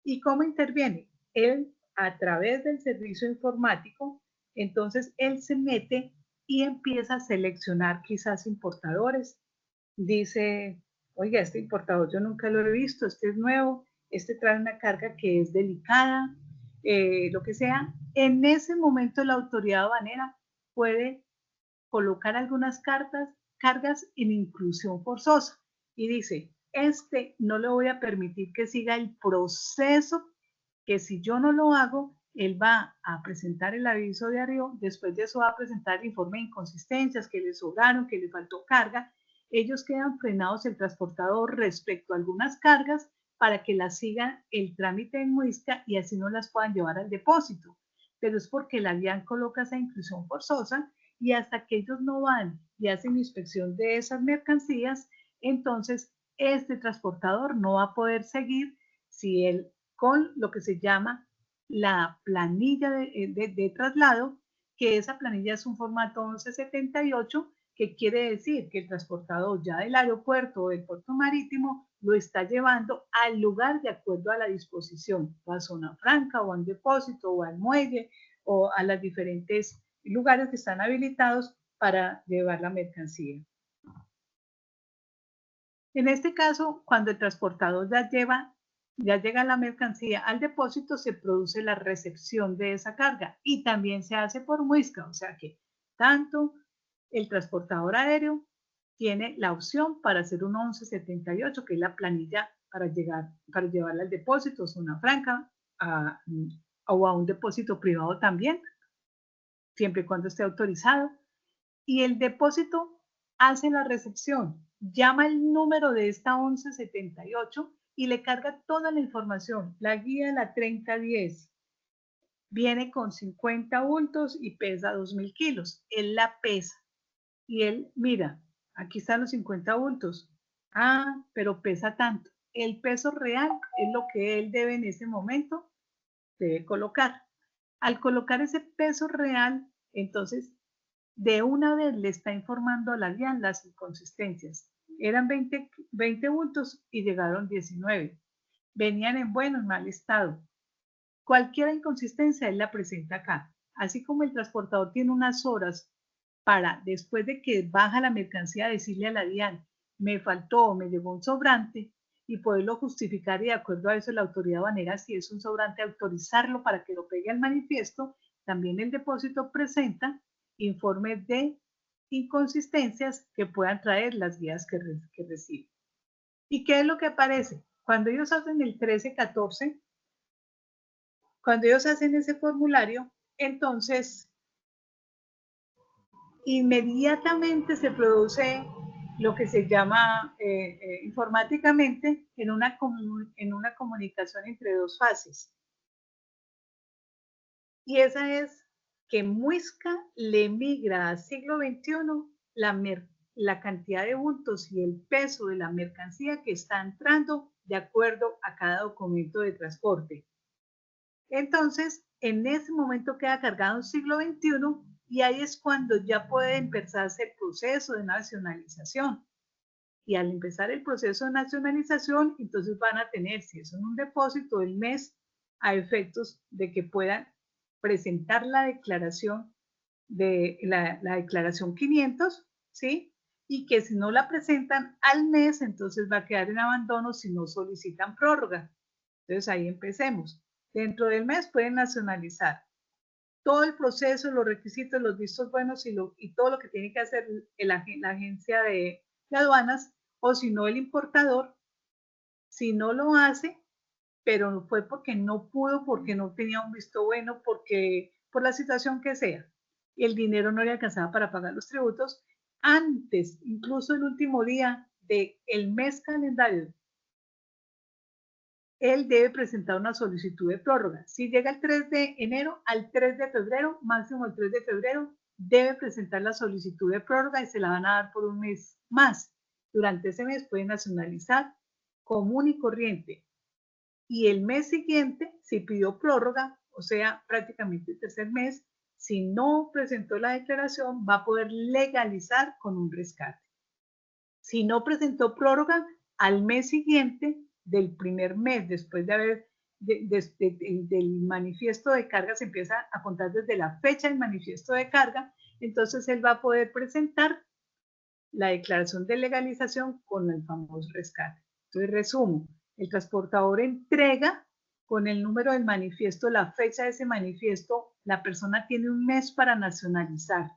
¿Y cómo interviene? Él, a través del servicio informático, entonces él se mete y empieza a seleccionar quizás importadores. Dice, oiga, este importador yo nunca lo he visto, este es nuevo, este trae una carga que es delicada, lo que sea. En ese momento la autoridad aduanera puede colocar algunas cargas en inclusión forzosa y dice, no le voy a permitir que siga el proceso, que si yo no lo hago, él va a presentar el aviso de arriba, después de eso va a presentar el informe de inconsistencias, que le sobraron, que le faltó carga. Ellos quedan frenados el transportador respecto a algunas cargas para que las sigan el trámite en muestra y así no las puedan llevar al depósito. Pero es porque la DIAN coloca esa inclusión forzosa y hasta que ellos no van y hacen inspección de esas mercancías, entonces este transportador no va a poder seguir si él con lo que se llama la planilla de traslado, que esa planilla es un formato 1178, que quiere decir que el transportador ya del aeropuerto o del puerto marítimo lo está llevando al lugar de acuerdo a la disposición, o a zona franca, o a un depósito, o al muelle, o a las diferentes lugares que están habilitados para llevar la mercancía. En este caso, cuando el transportador ya llega la mercancía al depósito, se produce la recepción de esa carga y también se hace por muesca, o sea que tanto el transportador aéreo tiene la opción para hacer un 1178, que es la planilla para llevarla al depósito, zona franca, o a un depósito privado también, siempre y cuando esté autorizado. y el depósito hace la recepción, llama el número de esta 1178 y le carga toda la información, la guía de la 3010. Viene con 50 bultos y pesa 2000 kilos. Él la pesa y él, mira, aquí están los 50 bultos. Ah, pero pesa tanto. El peso real es lo que él debe en ese momento, debe colocar. Al colocar ese peso real, entonces, de una vez le está informando a la DIAN las inconsistencias. Eran 20 bultos y llegaron 19. Venían en buen o en mal estado. Cualquier inconsistencia él la presenta acá. Así como el transportador tiene unas horas para, después de que baja la mercancía, decirle a la DIAN, me faltó o me llegó un sobrante, y poderlo justificar, y de acuerdo a eso la autoridad aduanera, si es un sobrante, autorizarlo para que lo pegue al manifiesto. También el depósito presenta informes de inconsistencias que puedan traer las guías que reciben. ¿Y qué es lo que aparece? Cuando ellos hacen el 1314, cuando ellos hacen ese formulario, entonces inmediatamente se produce lo que se llama informáticamente en una comunicación entre dos fases. Y esa es que Muisca le migra a siglo XXI la cantidad de bultos y el peso de la mercancía que está entrando de acuerdo a cada documento de transporte. Entonces, en ese momento queda cargado en siglo XXI y ahí es cuando ya puede empezarse el proceso de nacionalización. Y al empezar el proceso de nacionalización, entonces van a tener, si es un depósito del mes, a efectos de que puedan presentar la declaración de la declaración 500, ¿sí? Y que si no la presentan al mes, entonces va a quedar en abandono si no solicitan prórroga. Entonces ahí empecemos. Dentro del mes pueden nacionalizar todo el proceso, los requisitos, los vistos buenos y todo lo que tiene que hacer la agencia de aduanas, o si no el importador, si no lo hace, pero no fue porque no pudo, porque no tenía un visto bueno, porque por la situación que sea, y el dinero no le alcanzaba para pagar los tributos, antes, incluso el último día del mes calendario, él debe presentar una solicitud de prórroga. Si llega el 3 de enero al 3 de febrero, máximo el 3 de febrero, debe presentar la solicitud de prórroga y se la van a dar por un mes más. Durante ese mes puede nacionalizar común y corriente. Y el mes siguiente, si pidió prórroga, o sea, prácticamente el tercer mes, si no presentó la declaración, va a poder legalizar con un rescate. Si no presentó prórroga, al mes siguiente del primer mes, después de haber del manifiesto de carga, se empieza a contar desde la fecha del manifiesto de carga, entonces él va a poder presentar la declaración de legalización con el famoso rescate. Entonces, resumo, el transportador entrega con el número del manifiesto, la fecha de ese manifiesto, la persona tiene un mes para nacionalizar.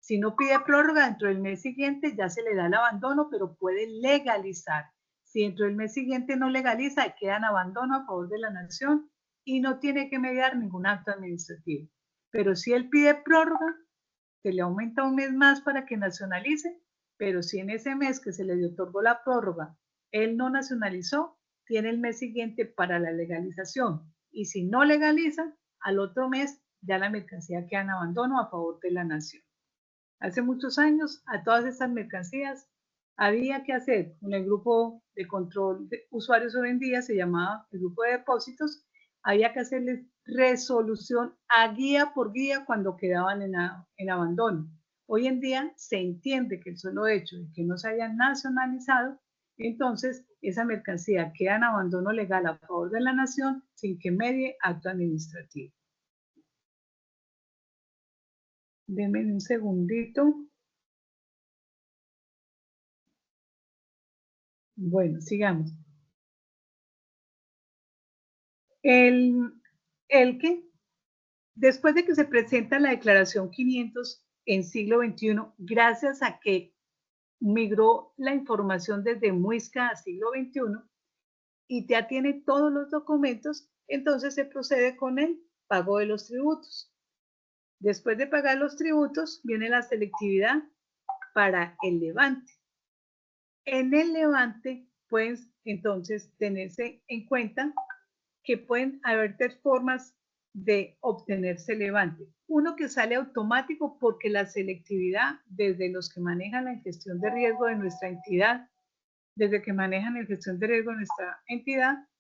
Si no pide prórroga dentro del mes siguiente, ya se le da el abandono, pero puede legalizar. Si dentro del mes siguiente no legaliza, queda en abandono a favor de la nación y no tiene que mediar ningún acto administrativo. Pero si él pide prórroga, se le aumenta un mes más para que nacionalice, pero si en ese mes que se le otorgó la prórroga, él no nacionalizó, tiene el mes siguiente para la legalización. Y si no legaliza, al otro mes ya la mercancía queda en abandono a favor de la nación. Hace muchos años, a todas estas mercancías había que hacer con el grupo de control de usuarios hoy en día, se llamaba el grupo de depósitos, había que hacerles resolución a guía por guía cuando quedaban en abandono. Hoy en día se entiende que el solo hecho de que no se hayan nacionalizado, entonces esa mercancía queda en abandono legal a favor de la nación sin que medie acto administrativo. Denme un segundito. Bueno, sigamos. El que, después de que se presenta la declaración 500 en siglo XXI, gracias a que migró la información desde Muisca a siglo XXI y ya tiene todos los documentos, entonces se procede con el pago de los tributos. Después de pagar los tributos, viene la selectividad para el levante. En el levante pueden entonces tenerse en cuenta que pueden haber tres formas de obtenerse levante. Uno que sale automático porque la selectividad desde los que manejan la gestión de riesgo de nuestra entidad,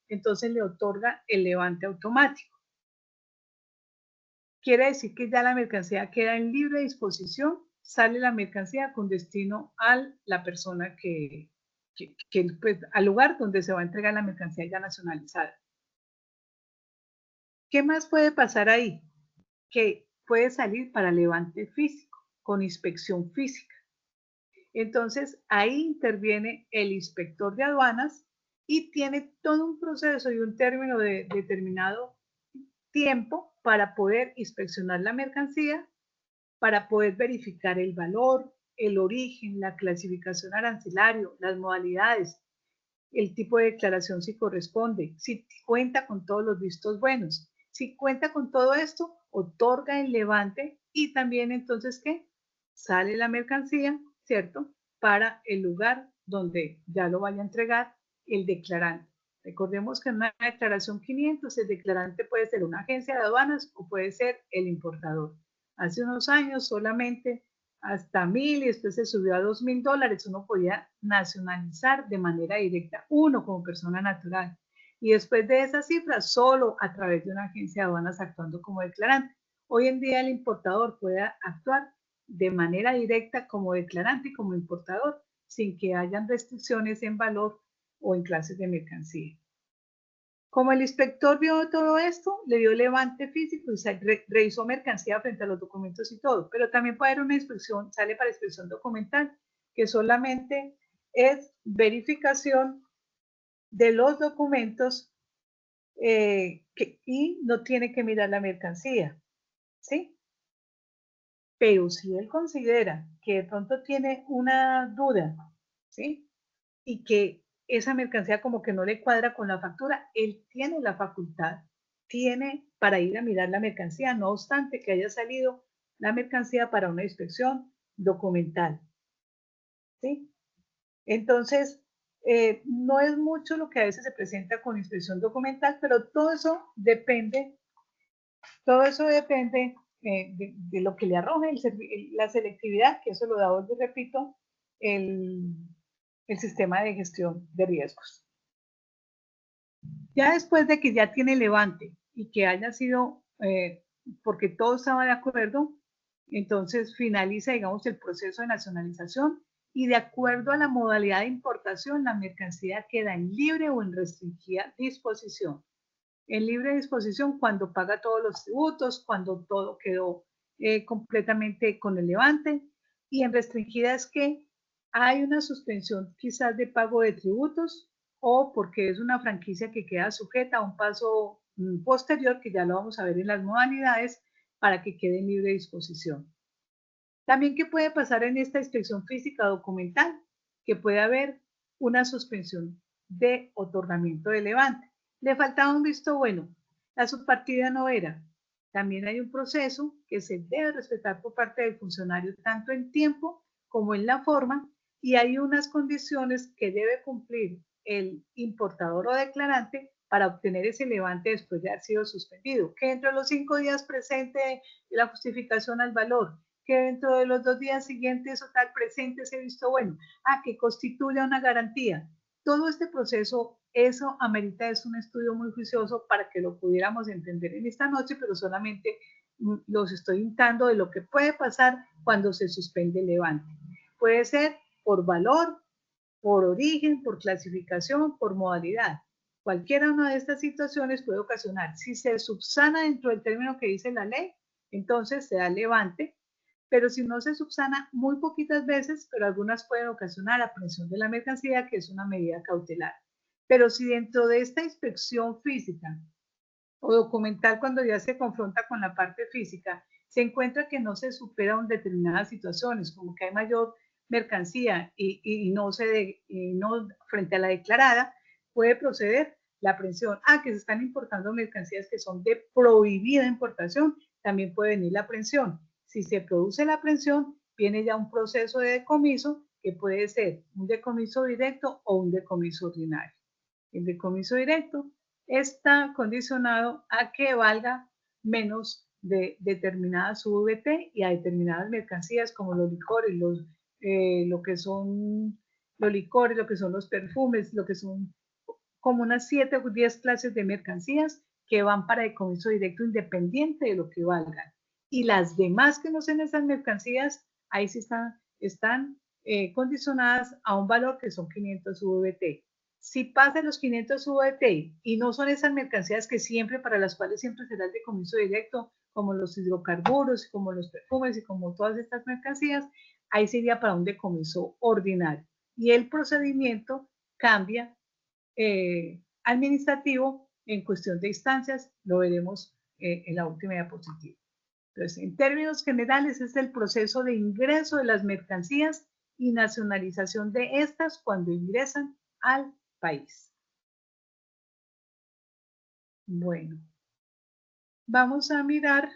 entonces le otorga el levante automático. Quiere decir que ya la mercancía queda en libre disposición, sale la mercancía con destino a la persona pues, al lugar donde se va a entregar la mercancía ya nacionalizada. ¿Qué más puede pasar ahí? Que puede salir para levante físico, con inspección física. Entonces, ahí interviene el inspector de aduanas y tiene todo un proceso y un término de determinado tiempo para poder inspeccionar la mercancía, para poder verificar el valor, el origen, la clasificación arancelario, las modalidades, el tipo de declaración si corresponde, si cuenta con todos los vistos buenos. Si cuenta con todo esto, otorga el levante y también entonces, ¿qué? Sale la mercancía, ¿cierto? Para el lugar donde ya lo vaya a entregar el declarante. Recordemos que en una declaración 500 el declarante puede ser una agencia de aduanas o puede ser el importador. Hace unos años solamente hasta 1.000 y después se subió a $2.000, uno podía nacionalizar de manera directa, uno como persona natural. Y después de esa cifra, solo a través de una agencia de aduanas actuando como declarante. Hoy en día el importador puede actuar de manera directa como declarante y como importador, sin que hayan restricciones en valor o en clases de mercancía. Como el inspector vio todo esto, le dio levante físico y revisó mercancía frente a los documentos y todo, pero también puede haber una inspección, sale para inspección documental, que solamente es verificación de los documentos y no tiene que mirar la mercancía, ¿sí? Pero si él considera que de pronto tiene una duda, ¿sí? Y que esa mercancía como que no le cuadra con la factura, él tiene la facultad, tiene para ir a mirar la mercancía, no obstante que haya salido la mercancía para una inspección documental, ¿sí? Entonces, no es mucho lo que a veces se presenta con inspección documental, pero todo eso depende de lo que le arroje la selectividad, que eso lo da, vuelvo y repito, el sistema de gestión de riesgos. Ya después de que ya tiene levante y que haya sido, porque todo estaba de acuerdo, entonces finaliza, digamos, el proceso de nacionalización y de acuerdo a la modalidad de importación, la mercancía queda en libre o en restringida disposición. En libre disposición cuando paga todos los tributos, cuando todo quedó completamente con el levante, y en restringida es que hay una suspensión quizás de pago de tributos o porque es una franquicia que queda sujeta a un paso posterior, que ya lo vamos a ver en las modalidades, para que quede en libre disposición. También, ¿qué puede pasar en esta inspección física documental? Que puede haber una suspensión de otorgamiento de levante. Le faltaba un visto bueno, la subpartida no era. También hay un proceso que se debe respetar por parte del funcionario tanto en tiempo como en la forma, y hay unas condiciones que debe cumplir el importador o declarante para obtener ese levante después de haber sido suspendido. Que entre los 5 días presente la justificación al valor, que dentro de los 2 días siguientes o tal presente ese visto bueno, que constituya una garantía. Todo este proceso, eso amerita es un estudio muy juicioso para que lo pudiéramos entender en esta noche, pero solamente los estoy hintando de lo que puede pasar cuando se suspende el levante. Puede ser por valor, por origen, por clasificación, por modalidad. Cualquiera una de estas situaciones puede ocasionar, si se subsana dentro del término que dice la ley, entonces se da levante, pero si no se subsana muy poquitas veces, pero algunas pueden ocasionar aprehensión de la mercancía, que es una medida cautelar. Pero si dentro de esta inspección física o documental, cuando ya se confronta con la parte física, se encuentra que no se superan determinadas situaciones, como que hay mayor mercancía y no frente a la declarada, puede proceder la aprehensión. Que se están importando mercancías que son de prohibida importación, también puede venir la aprehensión. Si se produce la aprehensión, viene ya un proceso de decomiso que puede ser un decomiso directo o un decomiso ordinario. El decomiso directo está condicionado a que valga menos de determinadas VT y a determinadas mercancías como los licores, lo que son los licores, lo que son los perfumes, lo que son como unas 7 o 10 clases de mercancías que van para decomiso directo independiente de lo que valgan. Y las demás que no sean esas mercancías, ahí sí están condicionadas a un valor que son 500 VT. Si pasan los 500 VT y no son esas mercancías que siempre, para las cuales siempre será el decomiso directo, como los hidrocarburos, como los perfumes y como todas estas mercancías, ahí sería para un decomiso ordinario. Y el procedimiento cambia administrativo en cuestión de instancias, lo veremos en la última diapositiva. Entonces, en términos generales, es el proceso de ingreso de las mercancías y nacionalización de estas cuando ingresan al país. Bueno, vamos a mirar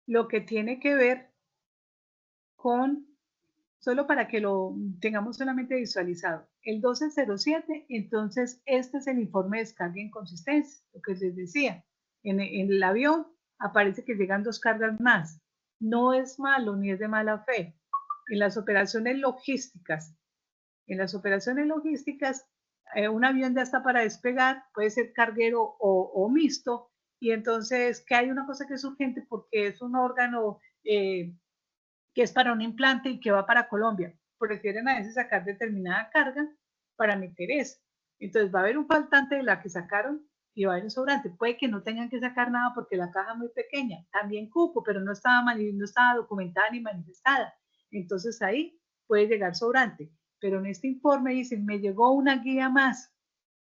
lo que tiene que ver con, solo para que lo tengamos solamente visualizado, el 1207, entonces este es el informe de descarga e inconsistencia, lo que les decía, en el avión aparece que llegan 2 cargas más, no es malo ni es de mala fe. En las operaciones logísticas, un avión ya está para despegar, puede ser carguero o mixto, y entonces que hay una cosa que es urgente porque es un órgano que es para un implante y que va para Colombia. Prefieren a veces sacar determinada carga para meter eso. Entonces va a haber un faltante de la que sacaron y va a haber un sobrante. Puede que no tengan que sacar nada porque la caja es muy pequeña. También cupo, pero no estaba documentada ni manifestada. Entonces ahí puede llegar sobrante. Pero en este informe dicen, me llegó una guía más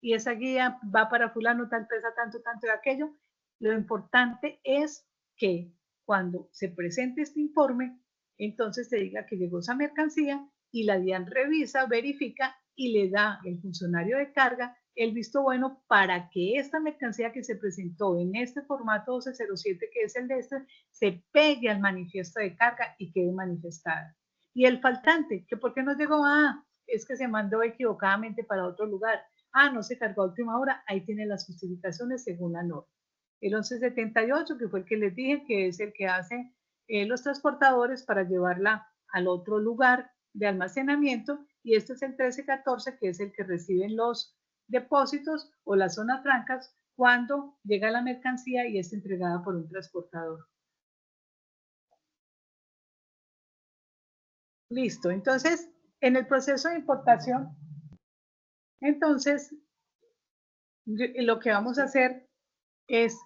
y esa guía va para fulano, tal pesa tanto, tanto de aquello. Lo importante es que cuando se presente este informe, entonces se diga que llegó esa mercancía y la DIAN revisa, verifica y le da el funcionario de carga el visto bueno para que esta mercancía que se presentó en este formato 1207, que es el de este, se pegue al manifiesto de carga y quede manifestada. Y el faltante, que por qué no llegó, es que se mandó equivocadamente para otro lugar, no se cargó a última hora, ahí tiene las justificaciones según la norma. El 1178, que fue el que les dije, que es el que hace los transportadores para llevarla al otro lugar de almacenamiento, y este es el 1314, que es el que reciben los depósitos o las zonas francas cuando llega la mercancía y es entregada por un transportador. Listo, entonces, en el proceso de importación, entonces, lo que vamos a hacer es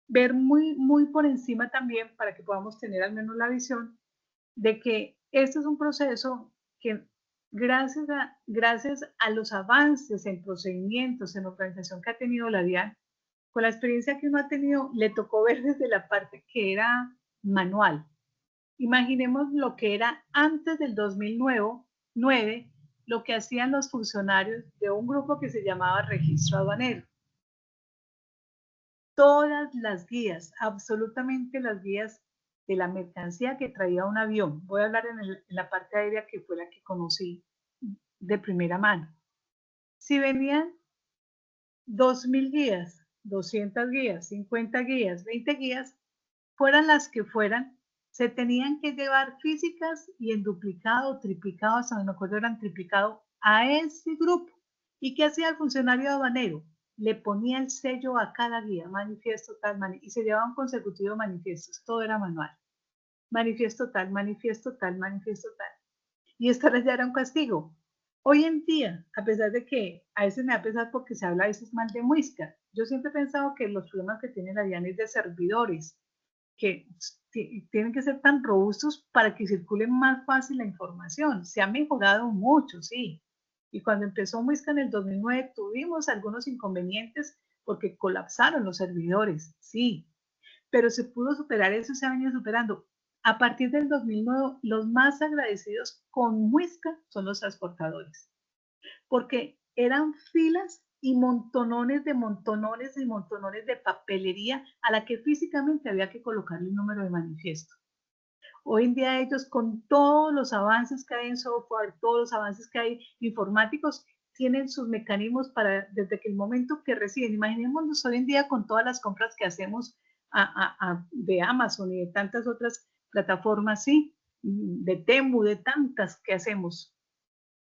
ver muy por encima también, para que podamos tener al menos la visión, de que este es un proceso que gracias a los avances en procedimientos, en organización que ha tenido la DIAN, con la experiencia que uno ha tenido, le tocó ver desde la parte que era manual. Imaginemos lo que era antes del 2009, lo que hacían los funcionarios de un grupo que se llamaba Registro Aduanero. Todas las guías, absolutamente las guías de la mercancía que traía un avión. Voy a hablar en la parte aérea, que fue la que conocí de primera mano. Si venían 2.000 guías, 200 guías, 50 guías, 20 guías, fueran las que fueran, se tenían que llevar físicas y en duplicado, triplicado, hasta no me acuerdo, eran triplicado a ese grupo. ¿Y qué hacía el funcionario aduanero? Le ponía el sello a cada guía, manifiesto tal, y se llevaban consecutivos manifiestos, todo era manual. Manifiesto tal, manifiesto tal, manifiesto tal. Y esto ya era un castigo. Hoy en día, a pesar de que a veces me da pesar porque se habla a veces mal de Muisca, yo siempre he pensado que los problemas que tiene la DIAN es de servidores, que tienen que ser tan robustos para que circule más fácil la información. Se ha mejorado mucho, sí. Y cuando empezó Muisca en el 2009 tuvimos algunos inconvenientes porque colapsaron los servidores, sí. Pero se pudo superar eso, se ha venido superando. A partir del 2009, los más agradecidos con Muisca son los transportadores, porque eran filas y montonones de montonones y montonones de papelería a la que físicamente había que colocarle un número de manifiesto. Hoy en día ellos, con todos los avances que hay en software, todos los avances que hay informáticos, tienen sus mecanismos para, desde que el momento que reciben, imaginémonos hoy en día con todas las compras que hacemos de Amazon y de tantas otras plataformas, sí, de Temu, de tantas que hacemos.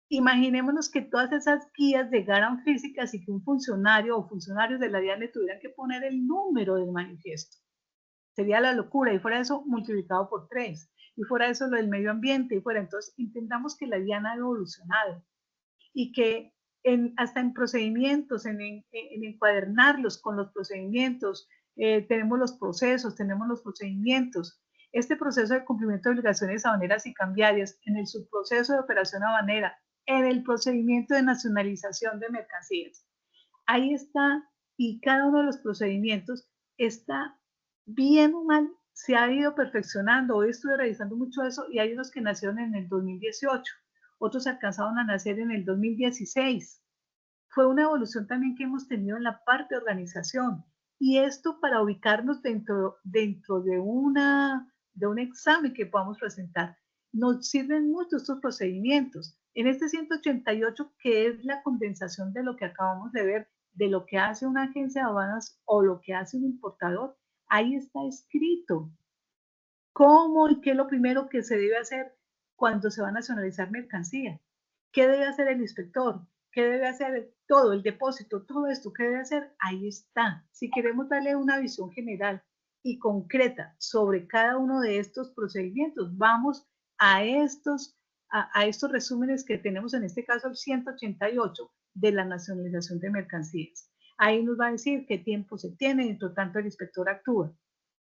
Imaginémonos que todas esas guías llegaran físicas y que un funcionario o funcionarios de la DIAN le tuvieran que poner el número del manifiesto. Sería la locura, y fuera eso multiplicado por 3, y fuera eso lo del medio ambiente, y fuera. Entonces intentamos que la DIAN ha evolucionado y que hasta en procedimientos, en encuadernarlos con los procedimientos, tenemos los procesos, tenemos los procedimientos. Este proceso de cumplimiento de obligaciones aduaneras y cambiarias, en el subproceso de operación aduanera, en el procedimiento de nacionalización de mercancías. Ahí está, y cada uno de los procedimientos está bien o mal, se ha ido perfeccionando. Hoy estuve revisando mucho eso y hay unos que nacieron en el 2018, otros alcanzaron a nacer en el 2016. Fue una evolución también que hemos tenido en la parte de organización, y esto para ubicarnos dentro de un examen que podamos presentar. Nos sirven mucho estos procedimientos. En este 188, que es la condensación de lo que acabamos de ver, de lo que hace una agencia de aduanas o lo que hace un importador, ahí está escrito cómo y qué es lo primero que se debe hacer cuando se va a nacionalizar mercancía. ¿Qué debe hacer el inspector? ¿Qué debe hacer todo el depósito? Todo esto, ¿qué debe hacer? Ahí está. Si queremos darle una visión general y concreta sobre cada uno de estos procedimientos, vamos a estos resúmenes que tenemos, en este caso el 188 de la nacionalización de mercancías. Ahí nos va a decir qué tiempo se tiene, dentro tanto el inspector actúa.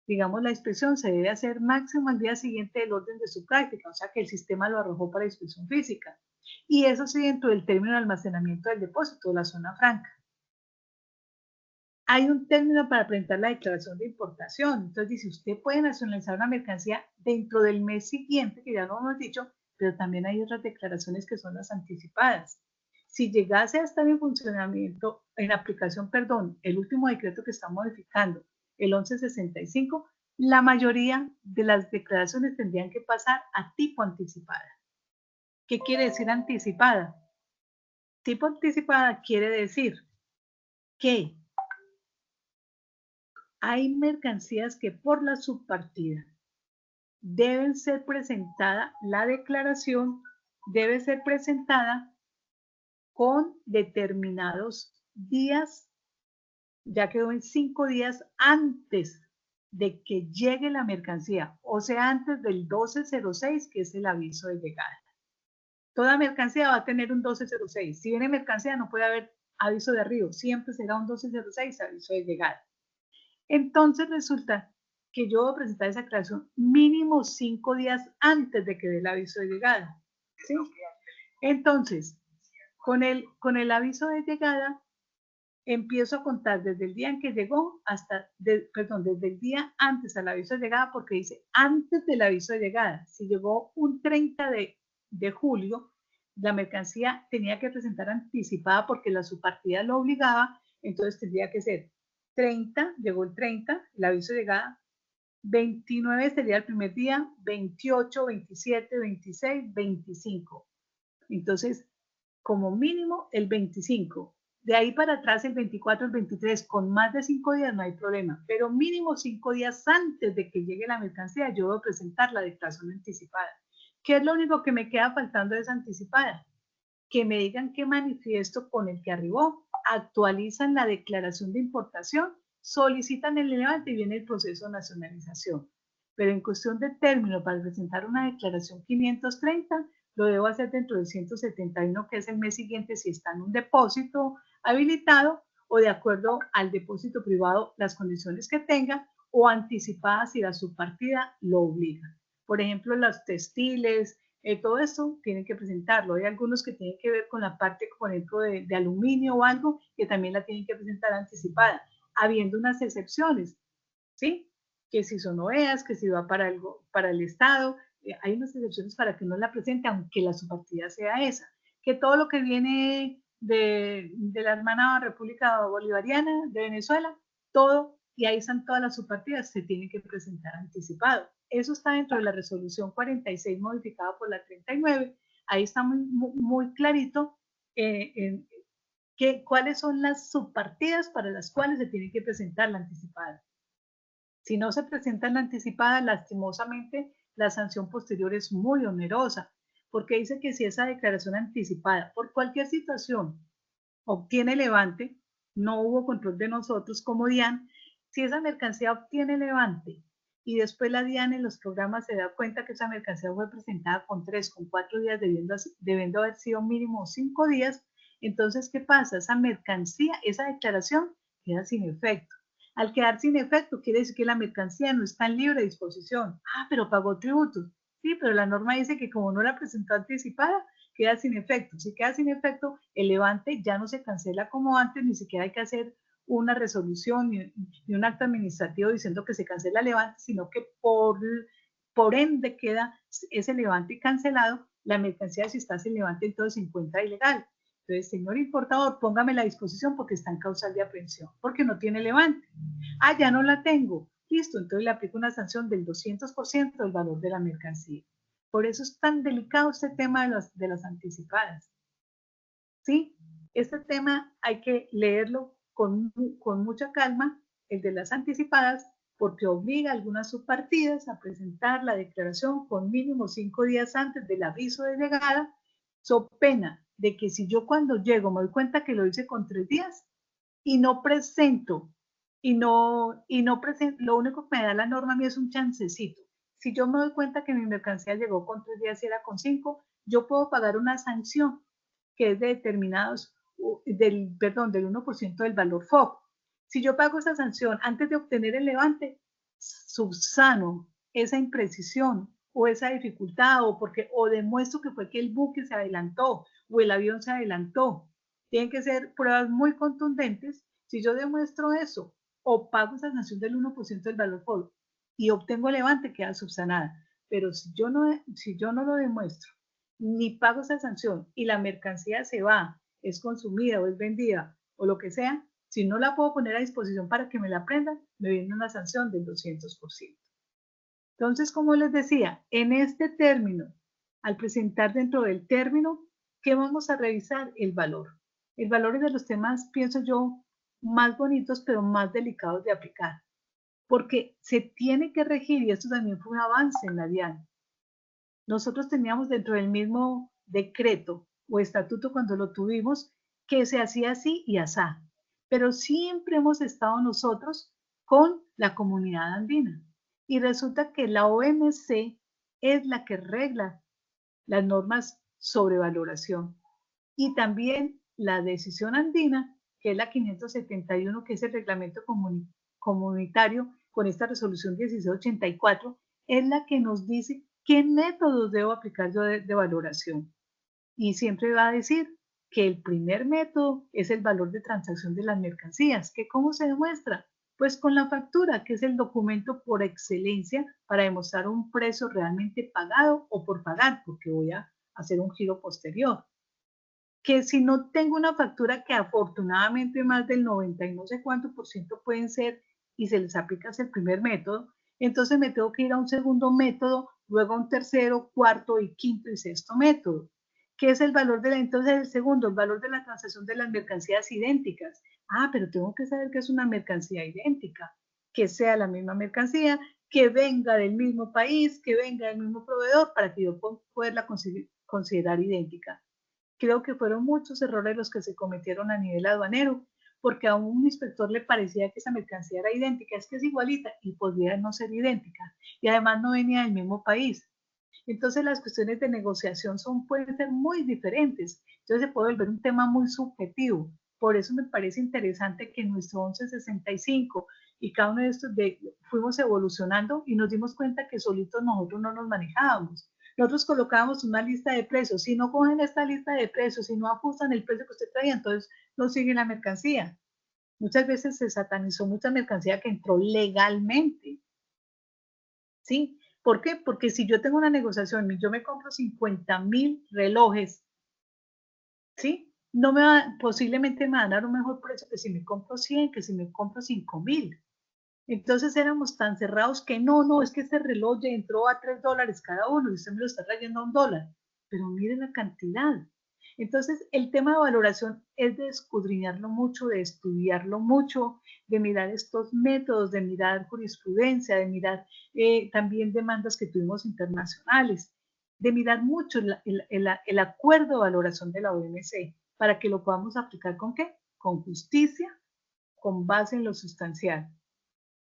Digamos, la inspección se debe hacer máximo al día siguiente del orden de su práctica, o sea que el sistema lo arrojó para inspección física. Y eso sí, dentro del término de almacenamiento del depósito, la zona franca. Hay un término para presentar la declaración de importación. Entonces dice, usted puede nacionalizar una mercancía dentro del mes siguiente, que ya lo hemos dicho, pero también hay otras declaraciones que son las anticipadas. Si llegase a estar en funcionamiento, en aplicación, perdón, el último decreto que está modificando, el 1165, la mayoría de las declaraciones tendrían que pasar a tipo anticipada. ¿Qué quiere decir anticipada? Tipo anticipada quiere decir que hay mercancías que por la subpartida deben ser presentada, la declaración debe ser presentada con determinados días, ya quedó en 5 días antes de que llegue la mercancía, o sea, antes del 1206, que es el aviso de llegada. Toda mercancía va a tener un 1206. Si viene mercancía, no puede haber aviso de arribo, siempre será un 1206, aviso de llegada. Entonces resulta que yo voy a presentar esa aclaración mínimo 5 días antes de que dé el aviso de llegada. ¿Sí? Entonces, con el aviso de llegada, empiezo a contar desde el día en que llegó hasta, desde el día antes al aviso de llegada, porque dice antes del aviso de llegada. Si llegó un 30 de julio, la mercancía tenía que presentar anticipada porque la subpartida lo obligaba, entonces tendría que ser 30, llegó el 30, el aviso de llegada, 29 sería el primer día, 28, 27, 26, 25. Entonces, como mínimo el 25. De ahí para atrás el 24, el 23, con más de 5 días no hay problema, pero mínimo 5 días antes de que llegue la mercancía yo debo presentar la declaración anticipada. ¿Qué es lo único que me queda faltando de esa anticipada? Que me digan qué manifiesto con el que arribó, actualizan la declaración de importación, solicitan el levante y viene el proceso de nacionalización. Pero en cuestión de término para presentar una declaración 530, lo debo hacer dentro del 171, que es el mes siguiente, si está en un depósito habilitado o de acuerdo al depósito privado, las condiciones que tenga, o anticipadas si la subpartida lo obliga. Por ejemplo, los textiles, todo eso tienen que presentarlo. Hay algunos que tienen que ver con la parte, por ejemplo, de aluminio o algo, que también la tienen que presentar anticipada, habiendo unas excepciones, ¿sí? que si son OEAs, que si va para el Estado, hay unas excepciones para que no la presente, aunque la subpartida sea esa, que todo lo que viene de la hermana República Bolivariana de Venezuela, todo, y ahí están todas las subpartidas, se tienen que presentar anticipado. Eso está dentro de la resolución 46 modificada por la 39, ahí está muy clarito cuáles son las subpartidas para las cuales se tiene que presentar la anticipada. Si no se presenta la anticipada, lastimosamente la sanción posterior es muy onerosa, porque dice que si esa declaración anticipada por cualquier situación obtiene levante, no hubo control de nosotros como DIAN, si esa mercancía obtiene levante y después la DIAN en los programas se da cuenta que esa mercancía fue presentada con 3, con 4 días, debiendo haber sido mínimo 5 días, entonces, ¿qué pasa? Esa mercancía, esa declaración queda sin efecto. Al quedar sin efecto, quiere decir que la mercancía no está en libre disposición. Ah, pero pagó tributos. Sí, pero la norma dice que como no la presentó anticipada, queda sin efecto. Si queda sin efecto, el levante ya no se cancela como antes, ni siquiera hay que hacer una resolución ni un acto administrativo diciendo que se cancela el levante, sino que por ende queda ese levante cancelado. La mercancía, si está sin levante, entonces se encuentra ilegal. Entonces, señor importador, póngame la disposición porque está en causal de aprehensión, porque no tiene levante. Ah, ya no la tengo. Listo, entonces le aplico una sanción del 200% del valor de la mercancía. Por eso es tan delicado este tema de las anticipadas. ¿Sí? Este tema hay que leerlo con mucha calma, el de las anticipadas, porque obliga a algunas subpartidas a presentar la declaración con mínimo 5 días antes del aviso de llegada, so pena de que si yo cuando llego me doy cuenta que lo hice con 3 días y no presento, lo único que me da la norma a mí es un chancecito. Si yo me doy cuenta que mi mercancía llegó con 3 días y era con 5, yo puedo pagar una sanción que es de determinados, del 1% del valor FOB. Si yo pago esa sanción antes de obtener el levante, subsano esa imprecisión o esa dificultad o demuestro que fue que el buque se adelantó o el avión se adelantó. Tienen que ser pruebas muy contundentes. Si yo demuestro eso o pago esa sanción del 1% del valor FOB y obtengo el levante, queda subsanada. Pero si yo no lo demuestro ni pago esa sanción y la mercancía se va, es consumida o es vendida o lo que sea, si no la puedo poner a disposición para que me la prendan, me viene una sanción del 200%. Entonces, como les decía, en este término, al presentar dentro del término, ¿qué vamos a revisar? El valor. El valor es de los temas, pienso yo, más bonitos, pero más delicados de aplicar, porque se tiene que regir, y esto también fue un avance en la DIAN. Nosotros teníamos dentro del mismo decreto o estatuto cuando lo tuvimos que se hacía así y asá, pero siempre hemos estado nosotros con la comunidad andina y resulta que la OMC es la que regla las normas sobre valoración y también la decisión andina, que es la 571, que es el reglamento comunitario con esta resolución 1684, es la que nos dice qué métodos debo aplicar yo de valoración. Y siempre va a decir que el primer método es el valor de transacción de las mercancías, que ¿cómo se demuestra? Pues con la factura, que es el documento por excelencia para demostrar un precio realmente pagado o por pagar, porque voy a hacer un giro posterior. Que si no tengo una factura, que afortunadamente más del 90 y no sé cuánto por ciento pueden ser, y se les aplica el primer método, entonces me tengo que ir a un segundo método, luego a un tercero, cuarto y quinto y sexto método. ¿Qué es el valor de entonces el segundo? El valor de la transacción de las mercancías idénticas. Ah, pero tengo que saber que es una mercancía idéntica, que sea la misma mercancía, que venga del mismo país, que venga del mismo proveedor, para que yo pueda poderla considerar idéntica. Creo que fueron muchos errores los que se cometieron a nivel aduanero, porque a un inspector le parecía que esa mercancía era idéntica, es que es igualita y podría no ser idéntica, y además no venía del mismo país. Entonces las cuestiones de negociación pueden ser muy diferentes, entonces se puede volver un tema muy subjetivo. Por eso me parece interesante que en nuestro 1165 y cada uno de estos fuimos evolucionando y nos dimos cuenta que solitos nosotros no nos manejábamos. Nosotros colocábamos una lista de precios. Si no cogen esta lista de precios, si no ajustan el precio que usted traía, entonces no sigue la mercancía. Muchas veces se satanizó mucha mercancía que entró legalmente. ¿sí? ¿Por qué? Porque si yo tengo una negociación y yo me compro 50.000 relojes, ¿sí? No me va, posiblemente me van a dar un mejor precio que si me compro 100, que si me compro 5.000. Entonces éramos tan cerrados que no, es que este reloj ya entró a $3 cada uno y usted me lo está trayendo a $1. Pero miren la cantidad. Entonces el tema de valoración es de escudriñarlo mucho, de estudiarlo mucho, de mirar estos métodos, de mirar jurisprudencia, de mirar también demandas que tuvimos internacionales, de mirar mucho el acuerdo de valoración de la OMC para que lo podamos aplicar con qué? Con justicia, con base en lo sustancial.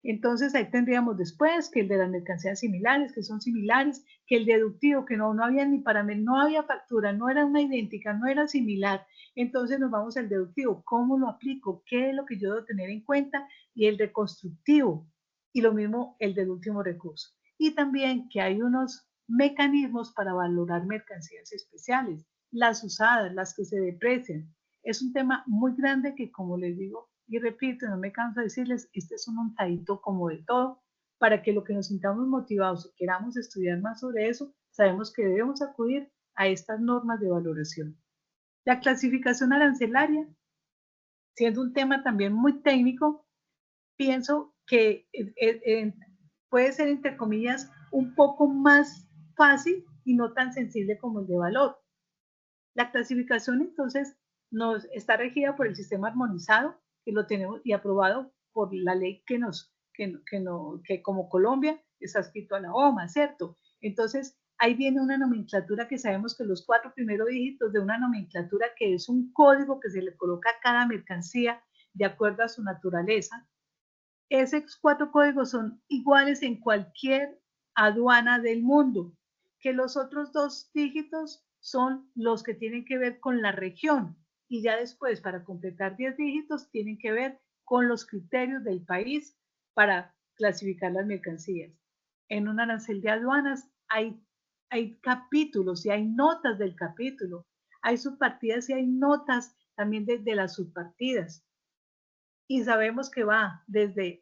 Entonces ahí tendríamos después que el de las mercancías similares, que son similares, que el deductivo, que no había ni paramento, no había factura, no era una idéntica, no era similar. Entonces nos vamos al deductivo, ¿cómo lo aplico? ¿Qué es lo que yo debo tener en cuenta? Y el reconstructivo, y lo mismo el del último recurso. Y también que hay unos mecanismos para valorar mercancías especiales, las usadas, las que se deprecian. Es un tema muy grande que, como les digo, y repito, no me canso de decirles, este es un montadito como de todo, para que lo que nos sintamos motivados o queramos estudiar más sobre eso, sabemos que debemos acudir a estas normas de valoración. La clasificación arancelaria, siendo un tema también muy técnico, pienso que puede ser, entre comillas, un poco más fácil y no tan sensible como el de valor. La clasificación entonces nos está regida por el sistema armonizado que lo tenemos y aprobado por la ley que como Colombia está adscrito a la OMA, ¿cierto? Entonces ahí viene una nomenclatura que sabemos que los 4 primeros dígitos de una nomenclatura que es un código que se le coloca a cada mercancía de acuerdo a su naturaleza. Esos 4 códigos son iguales en cualquier aduana del mundo, que los otros 2 dígitos son los que tienen que ver con la región y ya después para completar 10 dígitos tienen que ver con los criterios del país para clasificar las mercancías. En un arancel de aduanas hay capítulos y hay notas del capítulo, hay subpartidas y hay notas también de las subpartidas. Y sabemos que va desde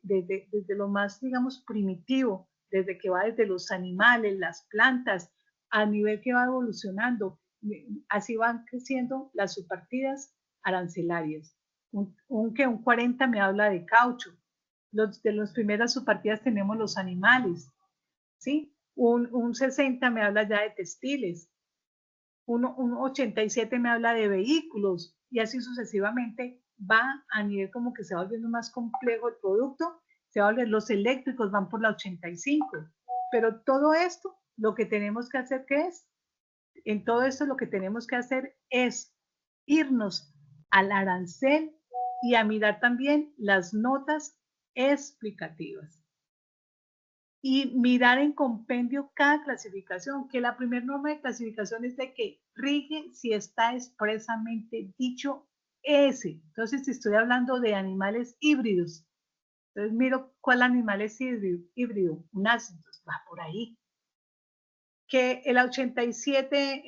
lo más, digamos, primitivo, desde que va desde los animales, las plantas, a nivel que va evolucionando. Así van creciendo las subpartidas arancelarias. Un 40 me habla de caucho. De las primeras subpartidas tenemos los animales, ¿sí? Un 60 me habla ya de textiles. Un 87 me habla de vehículos y así sucesivamente va a nivel como que se va volviendo más complejo el producto, se va a volver, los eléctricos van por la 85, pero todo esto lo que tenemos que hacer, ¿qué es? En todo esto lo que tenemos que hacer es irnos al arancel y a mirar también las notas explicativas y mirar en compendio cada clasificación, que la primera norma de clasificación es de que rige si está expresamente dicho ese. Entonces, si estoy hablando de animales híbridos, entonces miro cuál animal es híbrido, un ácido, entonces va por ahí. Que el 87,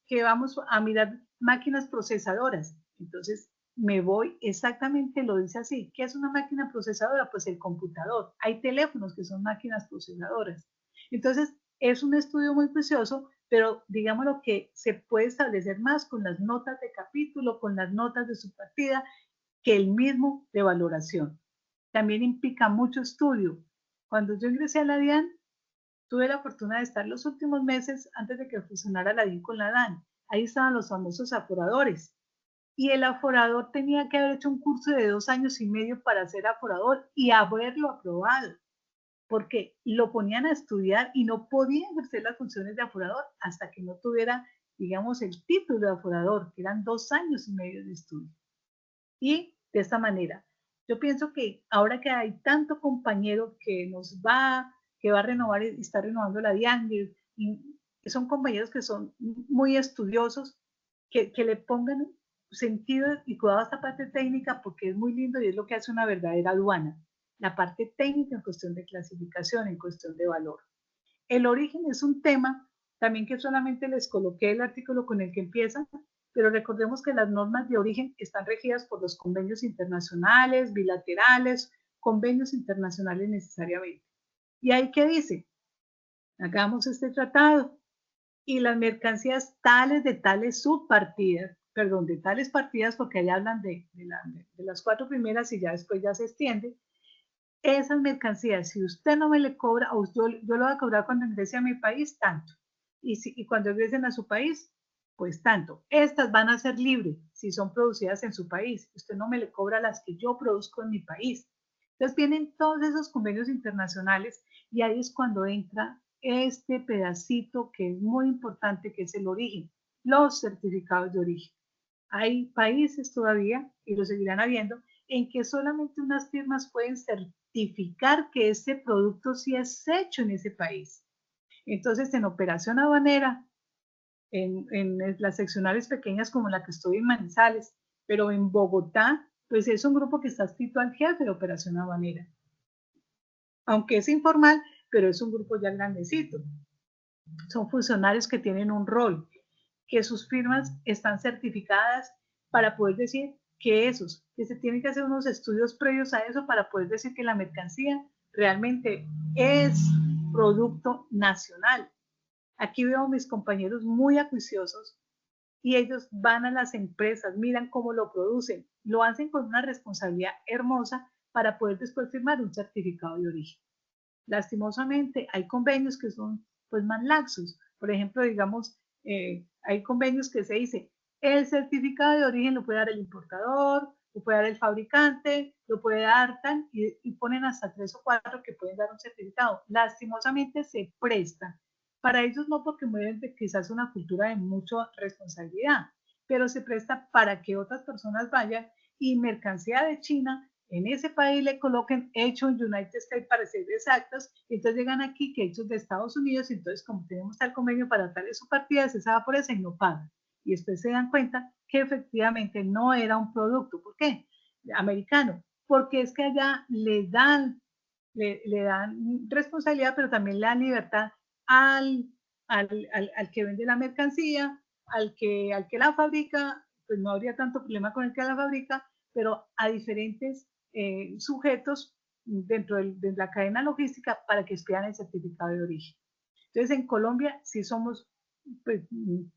que vamos a mirar máquinas procesadoras, entonces me voy exactamente, lo dice así. ¿Qué es una máquina procesadora? Pues el computador. Hay teléfonos que son máquinas procesadoras. Entonces, es un estudio muy precioso, pero digámoslo que se puede establecer más con las notas de capítulo, con las notas de subpartida, que el mismo de valoración. También implica mucho estudio. Cuando yo ingresé a la DIAN, tuve la fortuna de estar los últimos meses antes de que fusionara la DIN con la DAN. Ahí estaban los famosos aforadores y el aforador tenía que haber hecho un curso de 2 años y medio para ser aforador y haberlo aprobado, porque lo ponían a estudiar y no podía ejercer las funciones de aforador hasta que no tuviera, digamos, el título de aforador, que eran 2 años y medio de estudio. Y de esta manera, yo pienso que ahora que hay tanto compañero que va a renovar y está renovando la DIAN, y son compañeros que son muy estudiosos, que le pongan sentido y cuidado a esta parte técnica porque es muy lindo y es lo que hace una verdadera aduana. La parte técnica en cuestión de clasificación, en cuestión de valor. El origen es un tema también que solamente les coloqué el artículo con el que empieza, pero recordemos que las normas de origen están regidas por los convenios internacionales, bilaterales, convenios internacionales necesariamente. ¿Y ahí qué dice? Hagamos este tratado y las mercancías tales de tales subpartidas, perdón, de tales partidas, porque ahí hablan de las 4 primeras y ya después ya se extiende. Esas mercancías, si usted no me le cobra, o yo lo voy a cobrar cuando ingrese a mi país, tanto. Y cuando ingresen a su país, pues tanto. Estas van a ser libres si son producidas en su país. Usted no me le cobra las que yo produzco en mi país. Entonces vienen todos esos convenios internacionales y ahí es cuando entra este pedacito que es muy importante, que es el origen, los certificados de origen. Hay países todavía, y lo seguirán habiendo, en que solamente unas firmas pueden certificar que ese producto sí es hecho en ese país. Entonces, en operación aduanera, en las seccionales pequeñas como la que estoy en Manizales, pero en Bogotá, pues es un grupo que está adscrito al jefe de operación aduanera. Aunque es informal, pero es un grupo ya grandecito. Son funcionarios que tienen un rol, que sus firmas están certificadas para poder decir que se tienen que hacer unos estudios previos a eso para poder decir que la mercancía realmente es producto nacional. Aquí veo a mis compañeros muy acuiciosos y ellos van a las empresas, miran cómo lo producen, lo hacen con una responsabilidad hermosa para poder después firmar un certificado de origen. Lastimosamente, hay convenios que son pues más laxos. Por ejemplo, digamos, hay convenios que se dice, el certificado de origen lo puede dar el importador, lo puede dar el fabricante, lo puede dar tal, y ponen hasta 3 o 4 que pueden dar un certificado. Lastimosamente se presta. Para ellos no, porque mueven de quizás una cultura de mucha responsabilidad, pero se presta para que otras personas vayan y mercancía de China en ese país le coloquen hecho en United States para ser exactos, y entonces llegan aquí que hechos de Estados Unidos, y entonces como tenemos tal convenio para tales subpartidas, esa va por esa y no pagan. Y después se dan cuenta que efectivamente no era un producto. ¿Por qué? Americano. Porque es que allá le dan responsabilidad, pero también le dan libertad al que vende la mercancía, al que la fabrica, pues no habría tanto problema con el que la fabrica, pero a diferentes sujetos dentro de la cadena logística para que expidan el certificado de origen. Entonces, en Colombia sí somos, pues,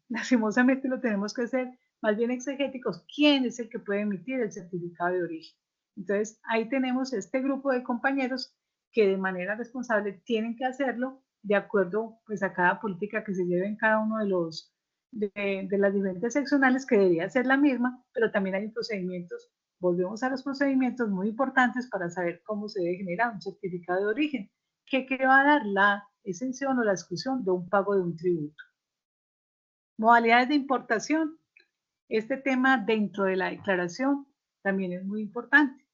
lastimosamente lo tenemos que hacer más bien exegéticos. ¿Quién es el que puede emitir el certificado de origen? Entonces, ahí tenemos este grupo de compañeros que de manera responsable tienen que hacerlo de acuerdo pues, a cada política que se lleve en cada uno de las diferentes seccionales, que debería ser la misma, pero también hay procedimientos. Volvemos a los procedimientos muy importantes para saber cómo se debe generar un certificado de origen, que va a dar la exención o la exclusión de un pago de un tributo. Modalidades de importación. Este tema dentro de la declaración también es muy importante.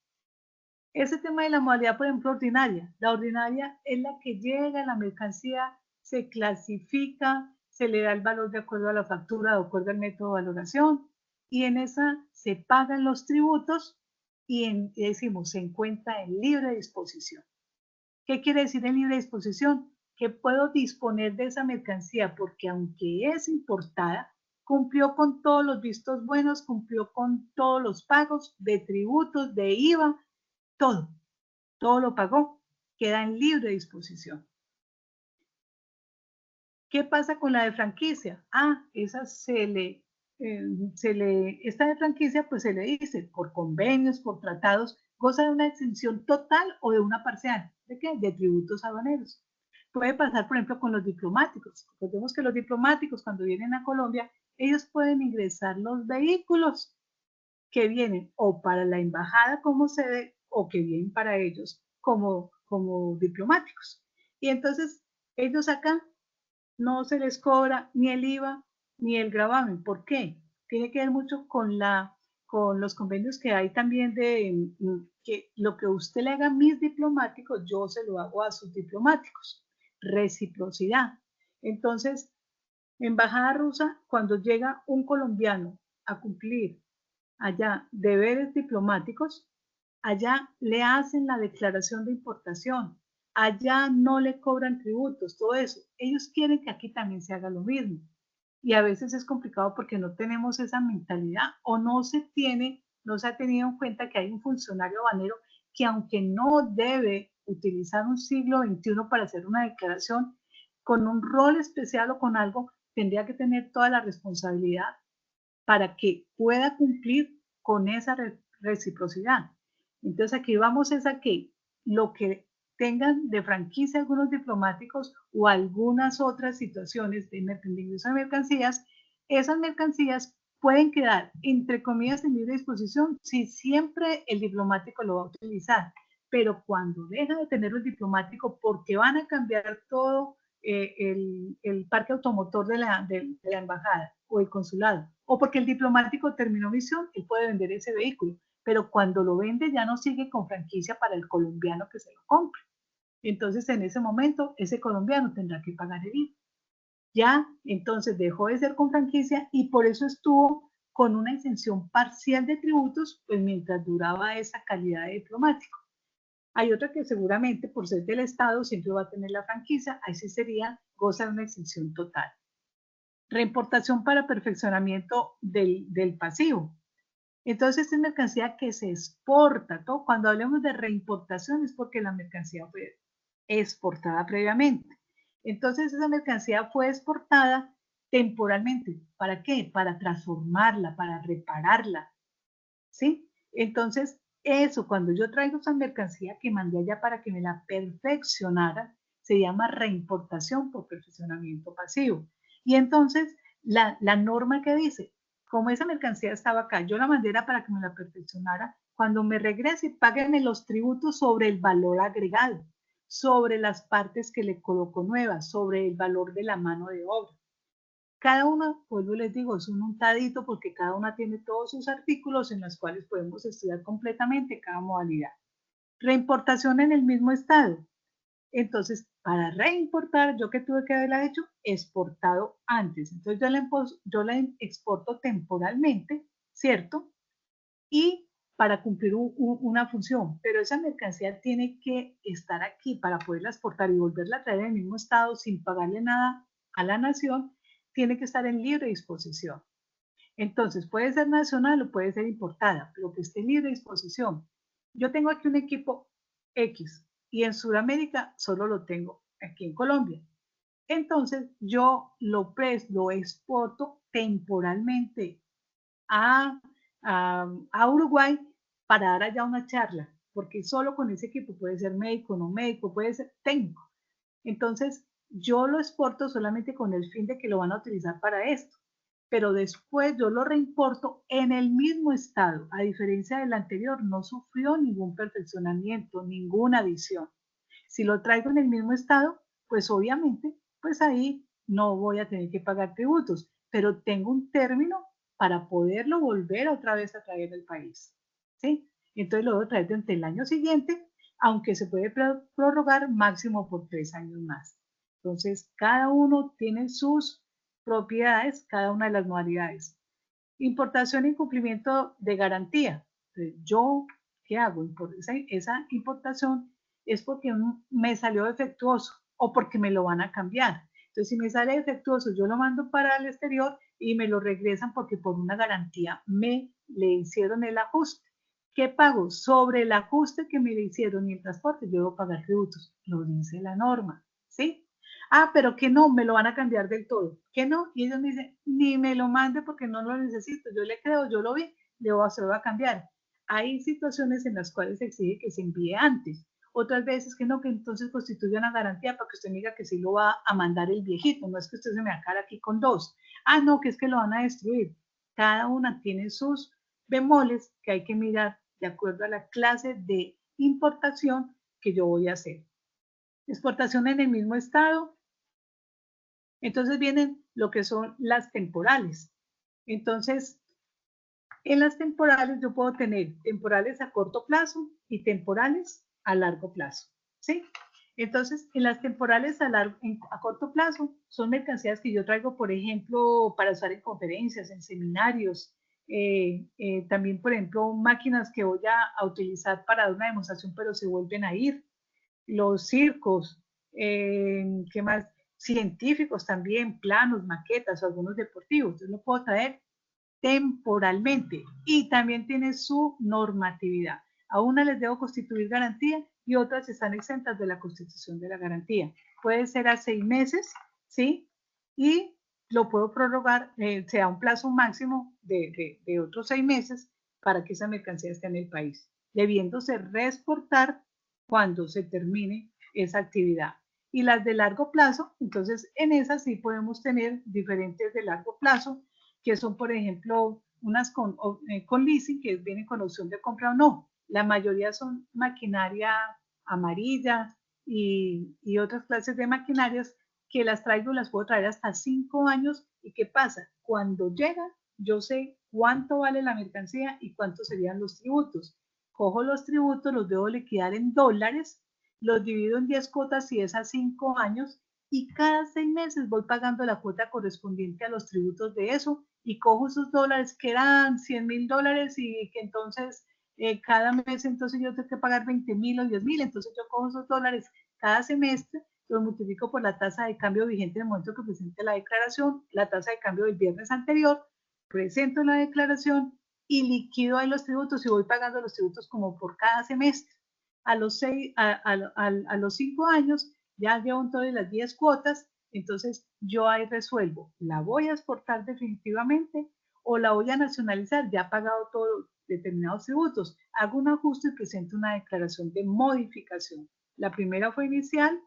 Ese tema de la modalidad, por ejemplo, ordinaria. La ordinaria es la que llega, la mercancía se clasifica, se le da el valor de acuerdo a la factura, de acuerdo al método de valoración, y en esa se pagan los tributos y decimos, se encuentra en libre disposición. ¿Qué quiere decir en libre disposición? Que puedo disponer de esa mercancía porque aunque es importada, cumplió con todos los vistos buenos, cumplió con todos los pagos de tributos, de IVA, todo lo pagó, queda en libre disposición. ¿Qué pasa con la de franquicia? Esa esta de franquicia pues se le dice por convenios, por tratados, goza de una exención total o de una parcial. ¿De qué? De tributos aduaneros. Puede pasar, por ejemplo, con los diplomáticos. Recordemos que los diplomáticos cuando vienen a Colombia, ellos pueden ingresar los vehículos que vienen o para la embajada como sede o que vienen para ellos como diplomáticos. Y entonces ellos acá no se les cobra ni el IVA ni el gravamen. ¿Por qué? Tiene que ver mucho con los convenios que hay también de que lo que usted le haga a mis diplomáticos, yo se lo hago a sus diplomáticos. Reciprocidad. Entonces, embajada rusa, cuando llega un colombiano a cumplir allá deberes diplomáticos, allá le hacen la declaración de importación, allá no le cobran tributos, todo eso. Ellos quieren que aquí también se haga lo mismo. Y a veces es complicado porque no tenemos esa mentalidad o no se ha tenido en cuenta que hay un funcionario aduanero que aunque no debe utilizar un siglo XXI para hacer una declaración con un rol especial o con algo, tendría que tener toda la responsabilidad para que pueda cumplir con esa reciprocidad. Entonces aquí vamos es a que lo que tengan de franquicia algunos diplomáticos o algunas otras situaciones de ingreso de mercancías, esas mercancías pueden quedar, entre comillas, en libre disposición si siempre el diplomático lo va a utilizar. Pero cuando deja de tener el diplomático porque van a cambiar todo el parque automotor de la embajada o el consulado, o porque el diplomático terminó misión, él puede vender ese vehículo, pero cuando lo vende ya no sigue con franquicia para el colombiano que se lo compre. Entonces en ese momento ese colombiano tendrá que pagar el IVA. Ya entonces dejó de ser con franquicia y por eso estuvo con una exención parcial de tributos, pues mientras duraba esa calidad de diplomático. Hay otra que seguramente por ser del Estado siempre va a tener la franquicia, ahí sí sería, goza de una exención total. Reimportación para perfeccionamiento del pasivo. Entonces, esta es mercancía que se exporta. Todo. Cuando hablemos de reimportación es porque la mercancía fue exportada previamente. Entonces, esa mercancía fue exportada temporalmente. ¿Para qué? Para transformarla, para repararla. ¿Sí? Entonces, eso, cuando yo traigo esa mercancía que mandé allá para que me la perfeccionara, se llama reimportación por perfeccionamiento pasivo. Y entonces, la norma que dice, como esa mercancía estaba acá, yo la mandé para que me la perfeccionara, cuando me regrese, páguenme los tributos sobre el valor agregado, sobre las partes que le coloco nuevas, sobre el valor de la mano de obra. Cada uno, vuelvo y les digo, es un untadito porque cada una tiene todos sus artículos en los cuales podemos estudiar completamente cada modalidad. Reimportación en el mismo estado. Entonces, para reimportar, ¿yo qué tuve que haberla hecho? Exportado antes. Entonces, yo la exporto temporalmente, ¿cierto? Y para cumplir una función. Pero esa mercancía tiene que estar aquí para poderla exportar y volverla a traer en el mismo estado sin pagarle nada a la nación, tiene que estar en libre disposición. Entonces, puede ser nacional o puede ser importada, pero que esté en libre disposición. Yo tengo aquí un equipo X y en Sudamérica solo lo tengo aquí en Colombia. Entonces, yo lo exporto temporalmente a, a Uruguay para dar allá una charla, porque solo con ese equipo puede ser médico, no médico, puede ser técnico. Entonces, yo lo exporto solamente con el fin de que lo van a utilizar para esto, pero después yo lo reimporto en el mismo estado. A diferencia del anterior, no sufrió ningún perfeccionamiento, ninguna adición. Si lo traigo en el mismo estado, pues obviamente, pues ahí no voy a tener que pagar tributos, pero tengo un término para poderlo volver otra vez a traer al país. ¿Sí? Entonces lo voy a traer durante el año siguiente, aunque se puede prorrogar máximo por 3 años más. Entonces, cada uno tiene sus propiedades, cada una de las modalidades. Importación y cumplimiento de garantía. Entonces, yo, ¿qué hago? Esa importación es porque me salió defectuoso o porque me lo van a cambiar. Entonces, si me sale defectuoso, yo lo mando para el exterior y me lo regresan porque por una garantía le hicieron el ajuste. ¿Qué pago? Sobre el ajuste que me le hicieron y el transporte, yo debo pagar tributos. Lo dice la norma, ¿sí? Ah, pero que no, me lo van a cambiar del todo. Que no, y ellos me dicen, ni me lo mande porque no lo necesito. Yo le creo, yo lo vi, se lo va a cambiar. Hay situaciones en las cuales se exige que se envíe antes. Otras veces que no, que entonces constituye una garantía para que usted me diga que sí lo va a mandar el viejito. No es que usted se me acara aquí con dos. Ah, no, que es que lo van a destruir. Cada una tiene sus bemoles que hay que mirar de acuerdo a la clase de importación que yo voy a hacer. Exportación en el mismo estado. Entonces vienen lo que son las temporales. Entonces, en las temporales yo puedo tener temporales a corto plazo y temporales a largo plazo, ¿sí? Entonces, en las temporales a corto plazo son mercancías que yo traigo, por ejemplo, para usar en conferencias, en seminarios, también, por ejemplo, máquinas que voy a utilizar para dar una demostración, pero se vuelven a ir, los circos, ¿qué más? Científicos también, planos, maquetas o algunos deportivos. Entonces lo puedo traer temporalmente y también tiene su normatividad. A una les debo constituir garantía y otras están exentas de la constitución de la garantía. Puede ser a 6 meses, ¿sí? Y lo puedo prorrogar, se da un plazo máximo de otros 6 meses para que esa mercancía esté en el país, debiéndose reexportar cuando se termine esa actividad. Y las de largo plazo, entonces en esas sí podemos tener diferentes de largo plazo, que son, por ejemplo, unas con leasing, que vienen con opción de compra o no. La mayoría son maquinaria amarilla y otras clases de maquinarias que las traigo, las puedo traer hasta 5 años. ¿Y qué pasa? Cuando llega, yo sé cuánto vale la mercancía y cuántos serían los tributos. Cojo los tributos, los debo liquidar en dólares, los divido en 10 cuotas si es a 5 años y cada 6 meses voy pagando la cuota correspondiente a los tributos de eso y cojo esos dólares que eran $100,000 y que entonces cada mes entonces yo tengo que pagar 20,000 o 10,000, entonces yo cojo esos dólares cada semestre, los multiplico por la tasa de cambio vigente en el momento que presente la declaración, la tasa de cambio del viernes anterior, presento la declaración y liquido ahí los tributos y voy pagando los tributos como por cada semestre. A los 5 años ya llevo todas las 10 cuotas, entonces yo ahí resuelvo, ¿la voy a exportar definitivamente o la voy a nacionalizar? Ya he pagado todos determinados tributos, hago un ajuste y presento una declaración de modificación. La primera fue inicial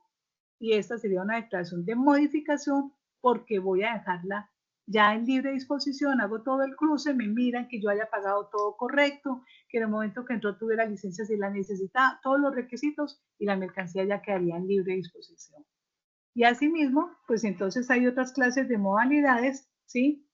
y esta sería una declaración de modificación porque voy a dejarla ya en libre disposición, hago todo el cruce, me miran que yo haya pagado todo correcto, que en el momento que entró tuviera licencia si la necesitaba, todos los requisitos y la mercancía ya quedaría en libre disposición. Y asimismo, pues entonces hay otras clases de modalidades, ¿sí?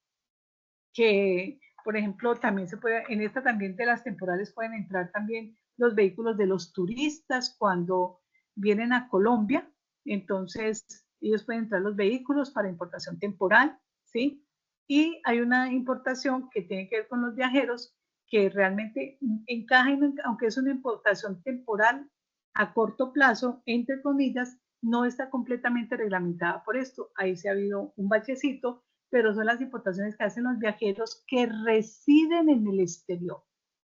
Que, por ejemplo, también se puede, en esta también de las temporales pueden entrar también los vehículos de los turistas cuando vienen a Colombia, entonces ellos pueden entrar los vehículos para importación temporal, ¿sí? Y hay una importación que tiene que ver con los viajeros que realmente encaja, aunque es una importación temporal a corto plazo, entre comillas, no está completamente reglamentada por esto. Ahí se ha habido un bachecito, pero son las importaciones que hacen los viajeros que residen en el exterior.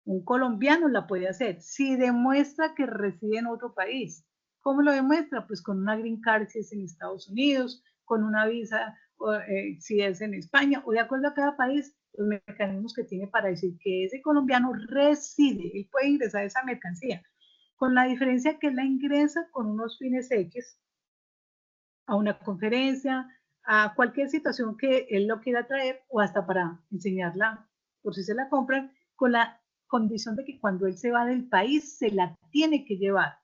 Un colombiano la puede hacer si demuestra que reside en otro país. ¿Cómo lo demuestra? Pues con una green card si es en Estados Unidos, con una visa si es en España, o de acuerdo a cada país, los mecanismos que tiene para decir que ese colombiano reside, él puede ingresar esa mercancía, con la diferencia que él la ingresa con unos fines X a una conferencia, a cualquier situación que él lo quiera traer o hasta para enseñarla por si se la compran, con la condición de que cuando él se va del país se la tiene que llevar,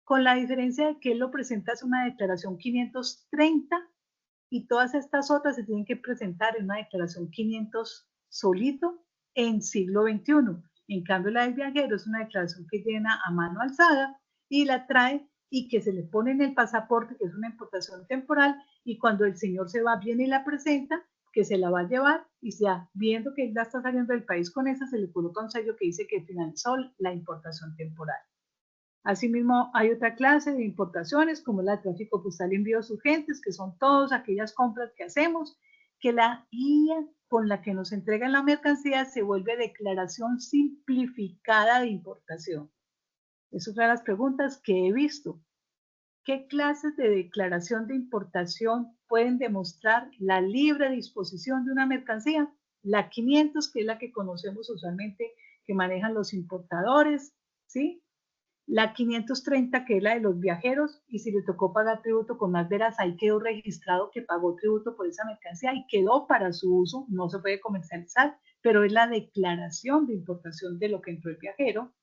con la diferencia de que él lo presenta es una declaración 530 y todas estas otras se tienen que presentar en una declaración 500 solito en siglo XXI. En cambio, la del viajero es una declaración que llena a mano alzada y la trae y que se le pone en el pasaporte, que es una importación temporal, y cuando el señor se va, viene y la presenta, que se la va a llevar, y ya viendo que ya está saliendo del país con esa, se le coloca un sello que dice que finalizó la importación temporal. Asimismo, hay otra clase de importaciones, como la de tráfico postal y envíos urgentes, que son todas aquellas compras que hacemos, que la guía con la que nos entregan la mercancía se vuelve declaración simplificada de importación. Es otra de las preguntas que he visto. ¿Qué clases de declaración de importación pueden demostrar la libre disposición de una mercancía? La 500, que es la que conocemos usualmente, que manejan los importadores, ¿sí? La 530, que es la de los viajeros, y si le tocó pagar tributo con más veras, ahí quedó registrado que pagó tributo por esa mercancía y quedó para su uso, no se puede comercializar, pero es la declaración de importación de lo que entró el viajero.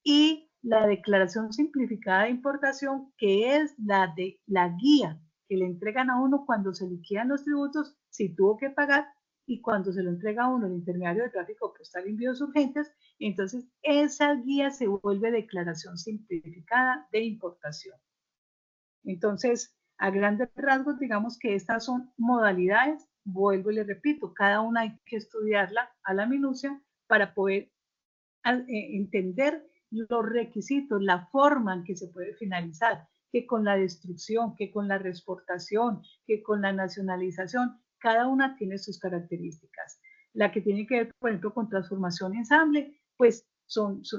Y la declaración simplificada de importación, que es la de la guía que le entregan a uno cuando se liquidan los tributos, si tuvo que pagar, y cuando se lo entrega a uno el intermediario de tráfico postal y envíos urgentes, entonces esa guía se vuelve declaración simplificada de importación. Entonces, a grandes rasgos, digamos que estas son modalidades, vuelvo y le repito, cada una hay que estudiarla a la minucia para poder entender los requisitos, la forma en que se puede finalizar, que con la destrucción, que con la reexportación, que con la nacionalización, cada una tiene sus características. La que tiene que ver, por ejemplo, con transformación y ensamble, pues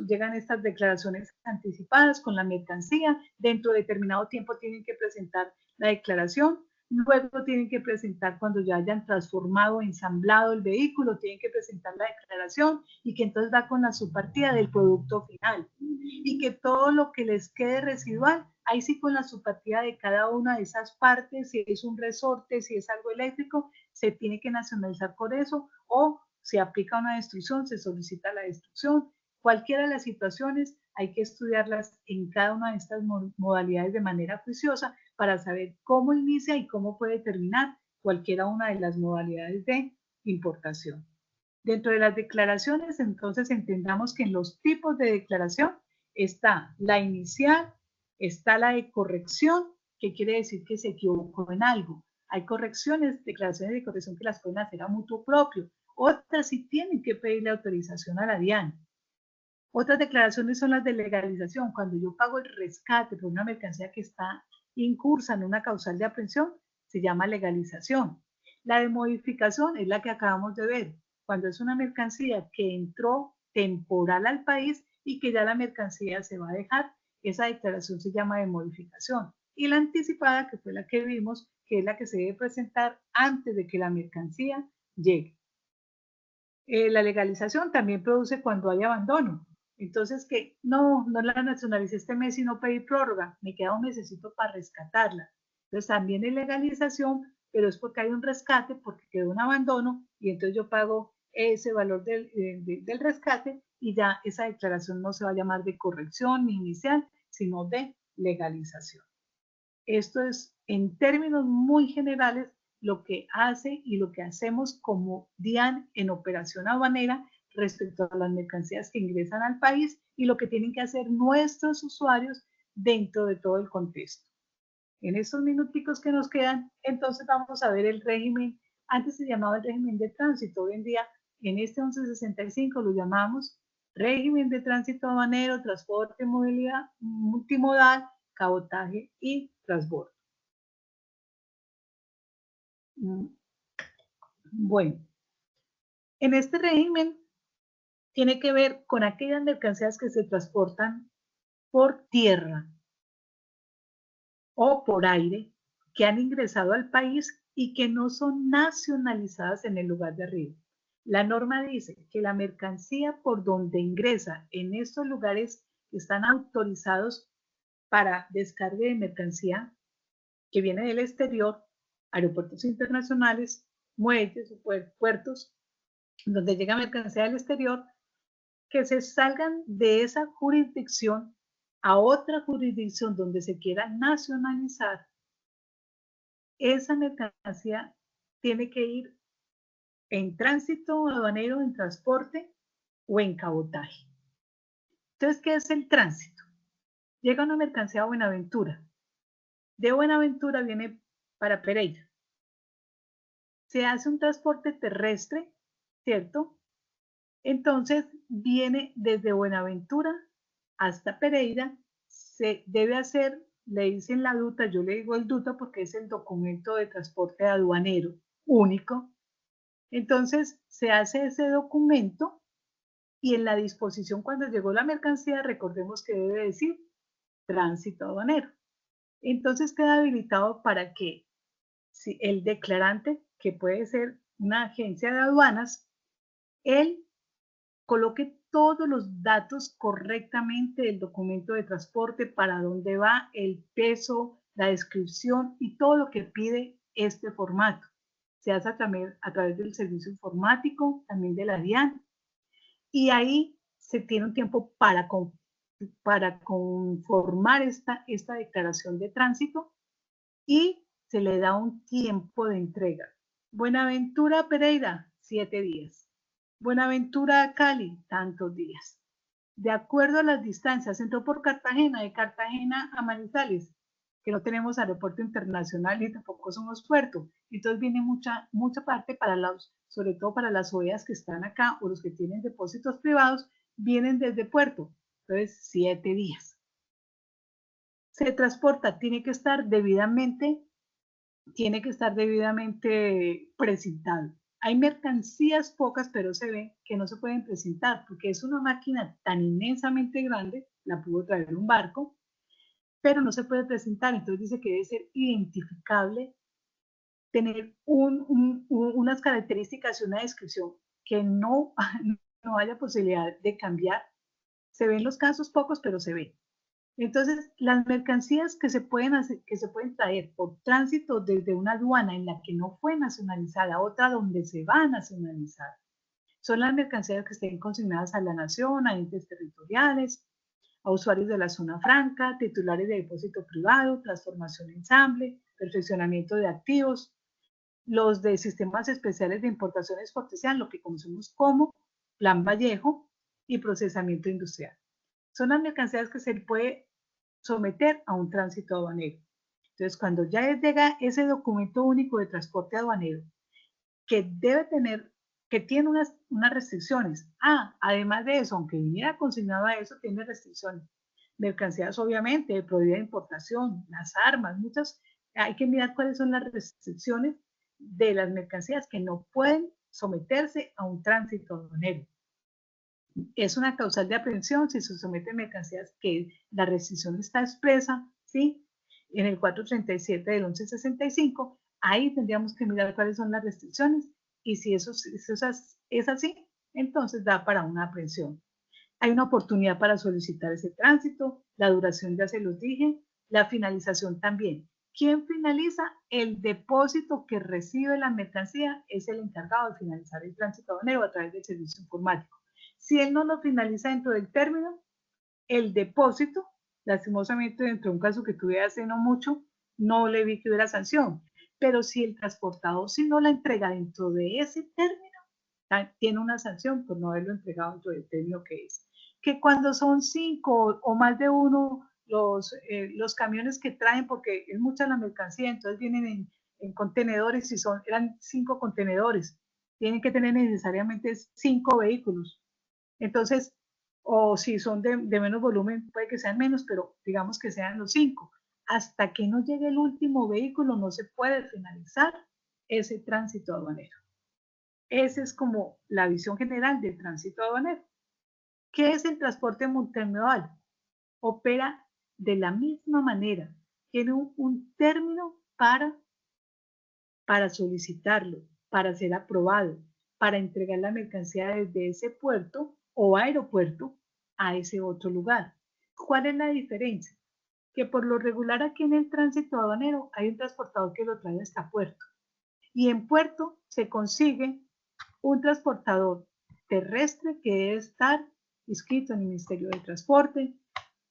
llegan estas declaraciones anticipadas con la mercancía, dentro de determinado tiempo tienen que presentar la declaración, luego tienen que presentar cuando ya hayan transformado, ensamblado el vehículo, tienen que presentar la declaración y que entonces va con la subpartida del producto final. Y que todo lo que les quede residual, ahí sí con la subpartida de cada una de esas partes, si es un resorte, si es algo eléctrico, se tiene que nacionalizar por eso, o se aplica una destrucción, se solicita la destrucción. Cualquiera de las situaciones hay que estudiarlas en cada una de estas modalidades de manera juiciosa para saber cómo inicia y cómo puede terminar cualquiera una de las modalidades de importación. Dentro de las declaraciones, entonces entendamos que en los tipos de declaración está la inicial, está la de corrección, que quiere decir que se equivocó en algo. Hay correcciones, declaraciones de corrección que las pueden hacer a mutuo propio. Otras sí tienen que pedirle autorización a la DIAN. Otras declaraciones son las de legalización. Cuando yo pago el rescate por una mercancía que está incursa en una causal de aprehensión, se llama legalización. La de modificación es la que acabamos de ver, cuando es una mercancía que entró temporal al país y que ya la mercancía se va a dejar, esa declaración se llama de modificación. Y la anticipada, que fue la que vimos, que es la que se debe presentar antes de que la mercancía llegue. La legalización también produce cuando hay abandono. Entonces, que no la nacionalicé este mes y no pedí prórroga, me queda un mesecito para rescatarla. Entonces, también es legalización, pero es porque hay un rescate, porque quedó un abandono y entonces yo pago ese valor del rescate y ya esa declaración no se va a llamar de corrección ni inicial, sino de legalización. Esto es, en términos muy generales, lo que hace y lo que hacemos como DIAN en operación aduanera respecto a las mercancías que ingresan al país y lo que tienen que hacer nuestros usuarios dentro de todo el contexto. En estos minuticos que nos quedan, entonces vamos a ver el régimen. Antes se llamaba el régimen de tránsito, hoy en día en este 1165 lo llamamos régimen de tránsito aduanero, transporte, movilidad multimodal, cabotaje y transbordo. Bueno, en este régimen tiene que ver con aquellas mercancías que se transportan por tierra o por aire, que han ingresado al país y que no son nacionalizadas en el lugar de arriba. La norma dice que la mercancía por donde ingresa en estos lugares que están autorizados para descarga de mercancía que viene del exterior, aeropuertos internacionales, muelles o puertos, donde llega mercancía del exterior, que se salgan de esa jurisdicción a otra jurisdicción donde se quiera nacionalizar, esa mercancía tiene que ir en tránsito aduanero, en transporte o en cabotaje. Entonces, ¿qué es el tránsito? Llega una mercancía a Buenaventura. De Buenaventura viene para Pereira. Se hace un transporte terrestre, ¿cierto? Entonces, viene desde Buenaventura hasta Pereira. Se debe hacer, le dicen la DUTA, yo le digo el DUTA porque es el documento de transporte aduanero único. Entonces, se hace ese documento y en la disposición cuando llegó la mercancía, recordemos que debe decir tránsito aduanero. Entonces, queda habilitado para que si el declarante, que puede ser una agencia de aduanas, él coloque todos los datos correctamente del documento de transporte, para dónde va, el peso, la descripción y todo lo que pide este formato. Se hace también a través del servicio informático, también de la DIAN, y ahí se tiene un tiempo para conformar esta declaración de tránsito y se le da un tiempo de entrega. Buenaventura Pereira, 7 días. Buenaventura Cali, tantos días. De acuerdo a las distancias, entró por Cartagena, de Cartagena a Manizales, que no tenemos aeropuerto internacional y tampoco somos puerto. Entonces viene mucha parte para sobre todo para las OEAs que están acá o los que tienen depósitos privados, vienen desde puerto. Entonces, 7 días. Se transporta, tiene que estar debidamente precintado. Hay mercancías pocas, pero se ve que no se pueden presentar porque es una máquina tan inmensamente grande, la pudo traer un barco, pero no se puede presentar. Entonces dice que debe ser identificable, tener unas características y una descripción que no, no haya posibilidad de cambiar. Se ven los casos pocos, pero se ven. Entonces, las mercancías que se pueden traer por tránsito desde una aduana en la que no fue nacionalizada a otra donde se va a nacionalizar, son las mercancías que estén consignadas a la nación, a entes territoriales, a usuarios de la zona franca, titulares de depósito privado, transformación ensamble, perfeccionamiento de activos, los de sistemas especiales de importación y exportación, lo que conocemos como Plan Vallejo y procesamiento industrial. Son las mercancías que se puede someter a un tránsito aduanero. Entonces, cuando ya llega ese documento único de transporte aduanero, que debe tener, que tiene unas restricciones. Además de eso, aunque viniera consignado a eso, tiene restricciones. Mercancías, obviamente, de prohibida importación, las armas, muchas. Hay que mirar cuáles son las restricciones de las mercancías que no pueden someterse a un tránsito aduanero. Es una causal de aprehensión si se someten mercancías que la restricción está expresa, ¿sí? En el 437 del 1165, ahí tendríamos que mirar cuáles son las restricciones y si eso es así, entonces da para una aprehensión. Hay una oportunidad para solicitar ese tránsito, la duración ya se los dije, la finalización también. ¿Quién finaliza? El depósito que recibe la mercancía es el encargado de finalizar el tránsito aduanero a través del servicio informático. Si él no lo finaliza dentro del término, el depósito, lastimosamente dentro de un caso que tuve hace no mucho, no le vi que hubiera sanción. Pero si el transportador, si no la entrega dentro de ese término, tiene una sanción por no haberlo entregado dentro del término que es. Que cuando son 5 o más de uno los camiones que traen, porque es mucha la mercancía, entonces vienen en contenedores y eran 5 contenedores, tienen que tener necesariamente 5 vehículos. Entonces, o si son de menos volumen, puede que sean menos, pero digamos que sean los 5. Hasta que no llegue el último vehículo, no se puede finalizar ese tránsito aduanero. Esa es como la visión general del tránsito aduanero. ¿Qué es el transporte multimodal? Opera de la misma manera. Tiene un término para solicitarlo, para ser aprobado, para entregar la mercancía desde ese puerto o aeropuerto a ese otro lugar. ¿Cuál es la diferencia? Que por lo regular aquí en el tránsito aduanero hay un transportador que lo trae hasta puerto. Y en puerto se consigue un transportador terrestre que debe estar inscrito en el Ministerio de Transporte,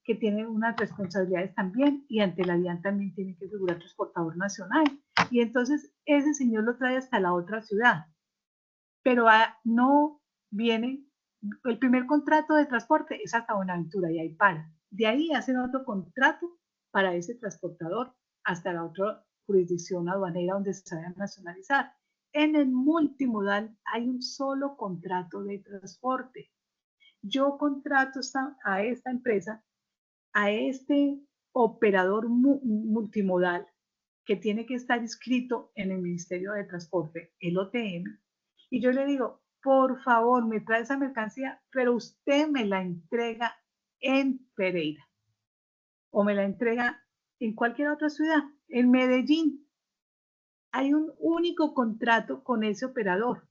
que tiene unas responsabilidades también, y ante la DIAN también tiene que figurar transportador nacional. Y entonces ese señor lo trae hasta la otra ciudad. Pero no viene, el primer contrato de transporte es hasta Buenaventura y ahí para. De ahí hacen otro contrato para ese transportador hasta la otra jurisdicción aduanera donde se vaya a nacionalizar. En el multimodal hay un solo contrato de transporte. Yo contrato a esta empresa, a este operador multimodal que tiene que estar inscrito en el Ministerio de Transporte, el OTM, y yo le digo, por favor, me trae esa mercancía, pero usted me la entrega en Pereira o me la entrega en cualquier otra ciudad, en Medellín. Hay un único contrato con ese operador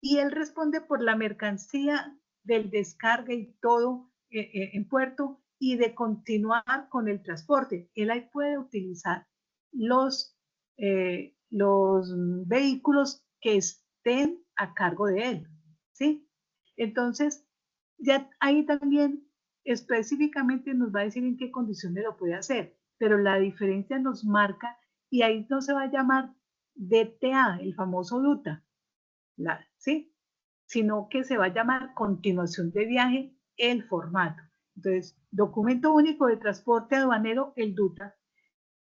y él responde por la mercancía del descargue y todo en puerto y de continuar con el transporte. Él ahí puede utilizar los vehículos que estén a cargo de él, ¿sí? Entonces, ya ahí también específicamente nos va a decir en qué condiciones lo puede hacer, pero la diferencia nos marca y ahí no se va a llamar DTA, el famoso DUTA, ¿sí? Sino que se va a llamar continuación de viaje el formato. Entonces, documento único de transporte aduanero, el DUTA,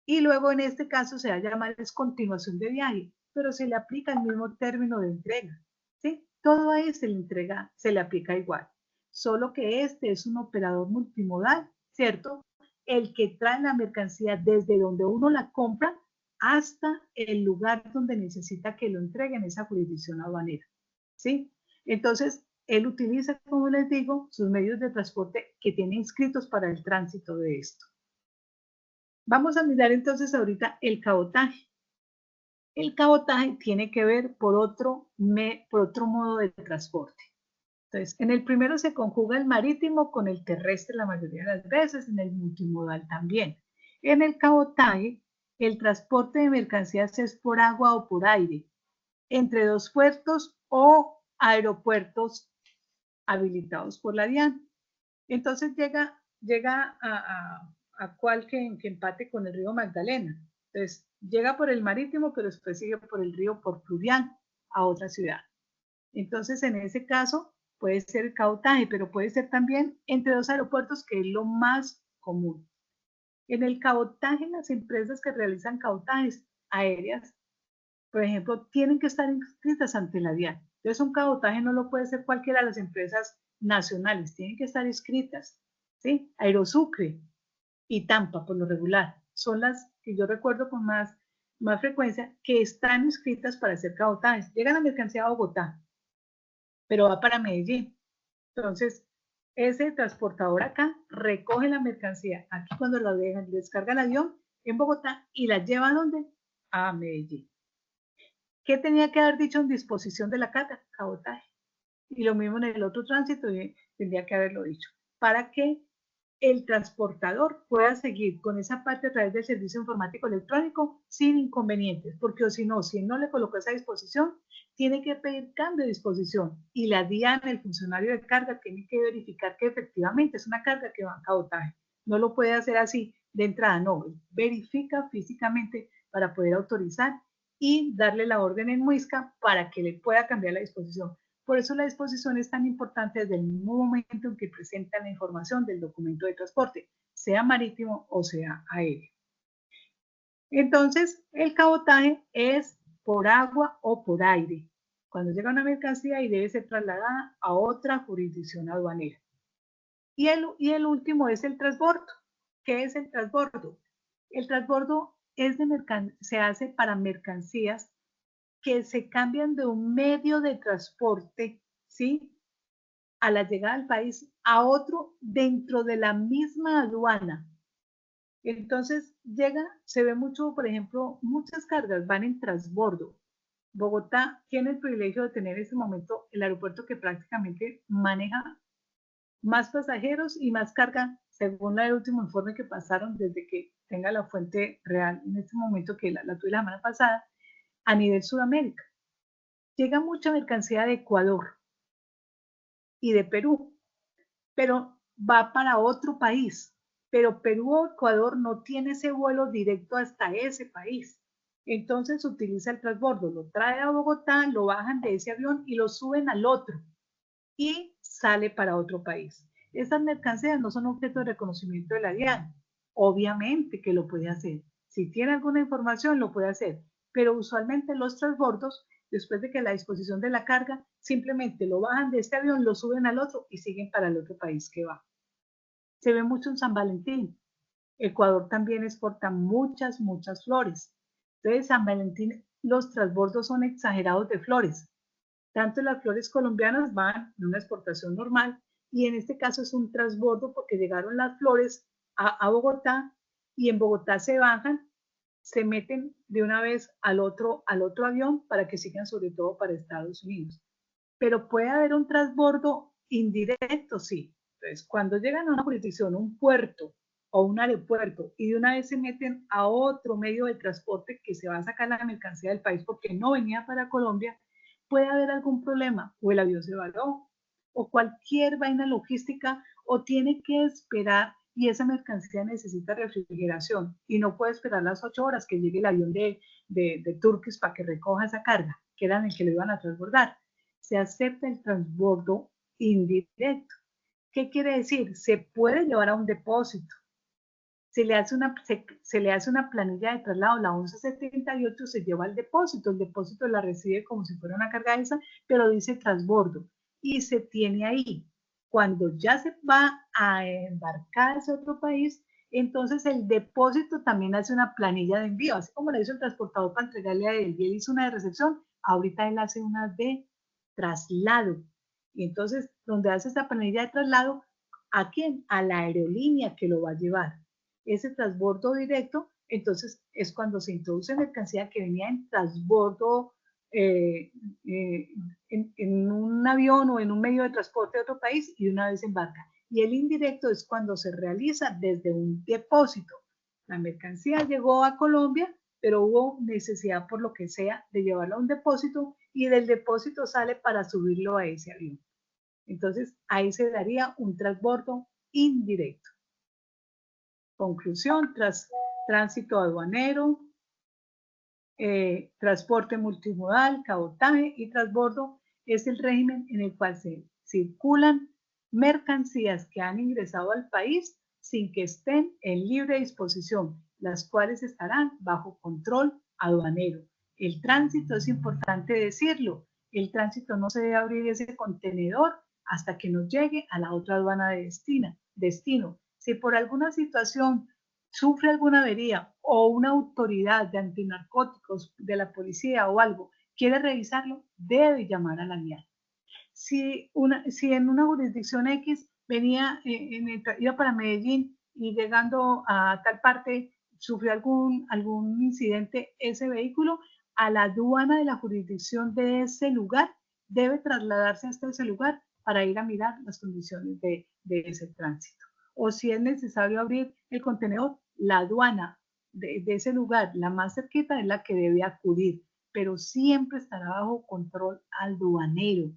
y luego en este caso se va a llamar es continuación de viaje, pero se le aplica el mismo término de entrega, ¿sí? Todo ahí se le aplica igual, solo que este es un operador multimodal, ¿cierto? El que trae la mercancía desde donde uno la compra hasta el lugar donde necesita que lo entreguen esa jurisdicción aduanera, ¿sí? Entonces, él utiliza, como les digo, sus medios de transporte que tiene inscritos para el tránsito de esto. Vamos a mirar entonces ahorita el cabotaje. El cabotaje tiene que ver por otro modo de transporte. Entonces, en el primero se conjuga el marítimo con el terrestre la mayoría de las veces, en el multimodal también. En el cabotaje, el transporte de mercancías es por agua o por aire, entre dos puertos o aeropuertos habilitados por la DIAN. Entonces llega a cual que empate con el río Magdalena. Entonces llega por el marítimo, pero después sigue por el río por fluvial a otra ciudad. Entonces en ese caso puede ser el cabotaje, pero puede ser también entre dos aeropuertos, que es lo más común. En el cabotaje, las empresas que realizan cabotajes aéreas, por ejemplo, tienen que estar inscritas ante la DIAN. Entonces, un cabotaje no lo puede hacer cualquiera de las empresas nacionales, tienen que estar inscritas, ¿sí? Aerosucre y Tampa, por lo regular, son las que yo recuerdo con más frecuencia que están inscritas para hacer cabotajes. Llega la mercancía a Bogotá, pero va para Medellín. Entonces, ese transportador acá recoge la mercancía aquí cuando la dejan, descarga el avión en Bogotá y la lleva ¿a dónde? A Medellín. ¿Qué tenía que haber dicho en disposición de la carga? Cabotaje. Y lo mismo en el otro tránsito, tendría que haberlo dicho. Para que el transportador pueda seguir con esa parte a través del servicio informático electrónico sin inconvenientes, porque si no le colocó esa disposición, tiene que pedir cambio de disposición y la DIAN, el funcionario de carga, tiene que verificar que efectivamente es una carga que va en cabotaje. No lo puede hacer así de entrada, no, verifica físicamente para poder autorizar y darle la orden en muisca para que le pueda cambiar la disposición. Por eso la disposición es tan importante desde el mismo momento en que presenta la información del documento de transporte, sea marítimo o sea aéreo. Entonces, el cabotaje es por agua o por aire, cuando llega una mercancía y debe ser trasladada a otra jurisdicción aduanera. Y el último es el transbordo. ¿Qué es el transbordo? El transbordo se hace para mercancías que se cambian de un medio de transporte, ¿sí? A la llegada al país a otro dentro de la misma aduana. Entonces se ve mucho, por ejemplo, muchas cargas van en transbordo. Bogotá tiene el privilegio de tener en este momento el aeropuerto que prácticamente maneja más pasajeros y más carga, según el último informe que pasaron desde que tenga la fuente real en este momento, que la tuve la semana pasada, a nivel Sudamérica. Llega mucha mercancía de Ecuador y de Perú, pero va para otro país. Pero Perú o Ecuador no tiene ese vuelo directo hasta ese país. Entonces utiliza el transbordo, lo trae a Bogotá, lo bajan de ese avión y lo suben al otro y sale para otro país. Estas mercancías no son objeto de reconocimiento de la DIAN. Obviamente que lo puede hacer. Si tiene alguna información, lo puede hacer. Pero usualmente los transbordos, después de que la disposición de la carga, simplemente lo bajan de este avión, lo suben al otro y siguen para el otro país que va. Se ve mucho en San Valentín. Ecuador también exporta muchas flores. Entonces, San Valentín, los transbordos son exagerados de flores. Tanto las flores colombianas van en una exportación normal y en este caso es un transbordo porque llegaron las flores a Bogotá y en Bogotá se bajan, se meten de una vez al otro avión para que sigan sobre todo para Estados Unidos. Pero puede haber un transbordo indirecto, sí. Entonces, cuando llegan a una jurisdicción, un puerto o un aeropuerto y de una vez se meten a otro medio de transporte que se va a sacar la mercancía del país porque no venía para Colombia, puede haber algún problema, o el avión se varó, o cualquier vaina logística, o tiene que esperar y esa mercancía necesita refrigeración y no puede esperar las 8 horas que llegue el avión de Turkish para que recoja esa carga, que era en el que lo iban a transbordar. Se acepta el transbordo indirecto. ¿Qué quiere decir? Se puede llevar a un depósito. Se le hace una planilla de traslado, la 1178 se lleva al depósito, el depósito la recibe como si fuera una carga esa, pero dice transbordo y se tiene ahí. Cuando ya se va a embarcar hacia otro país, Entonces el depósito también hace una planilla de envío, así como la hizo el transportador para entregarle a él, y él hizo una de recepción, ahorita él hace una de traslado. Y entonces, donde hace esta planilla de traslado, ¿a quién? A la aerolínea que lo va a llevar. Ese transbordo directo, entonces es cuando se introduce mercancía que venía en transbordo en un avión o en un medio de transporte de otro país y una vez embarca. Y el indirecto es cuando se realiza desde un depósito. La mercancía llegó a Colombia, pero hubo necesidad por lo que sea de llevarlo a un depósito y del depósito sale para subirlo a ese avión. Entonces ahí se daría un transbordo indirecto. Conclusión, tránsito aduanero, transporte multimodal, cabotaje y transbordo es el régimen en el cual se circulan mercancías que han ingresado al país sin que estén en libre disposición, las cuales estarán bajo control aduanero. El tránsito es importante decirlo, el tránsito no se debe abrir ese contenedor hasta que nos llegue a la otra aduana de destino. Si por alguna situación sufre alguna avería o una autoridad de antinarcóticos de la policía o algo quiere revisarlo, debe llamar a la ANIAL. Si en una jurisdicción X venía, iba para Medellín y llegando a tal parte sufrió algún incidente ese vehículo, a la aduana de la jurisdicción de ese lugar debe trasladarse hasta ese lugar para ir a mirar las condiciones de ese tránsito. O si es necesario abrir el contenedor, la aduana de ese lugar, la más cerquita, es la que debe acudir, pero siempre estará bajo control aduanero,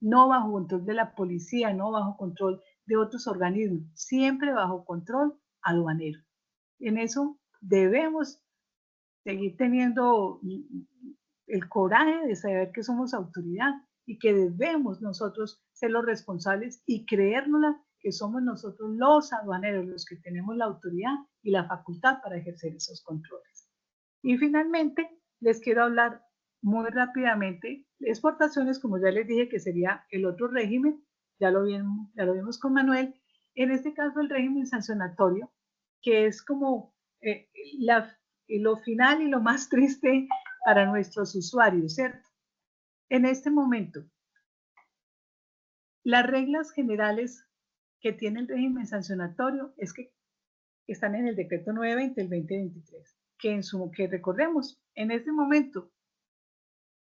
no bajo control de la policía, no bajo control de otros organismos, siempre bajo control aduanero. En eso debemos seguir teniendo el coraje de saber que somos autoridad y que debemos nosotros ser los responsables y creérnosla que somos nosotros los aduaneros los que tenemos la autoridad y la facultad para ejercer esos controles. Y finalmente, les quiero hablar muy rápidamente de exportaciones, como ya les dije que sería el otro régimen, ya lo vimos con Manuel, en este caso el régimen sancionatorio, que es como lo final y lo más triste para nuestros usuarios, ¿cierto? En este momento, las reglas generales que tiene el régimen sancionatorio es que están en el decreto 920 del 2023, que recordemos, en este momento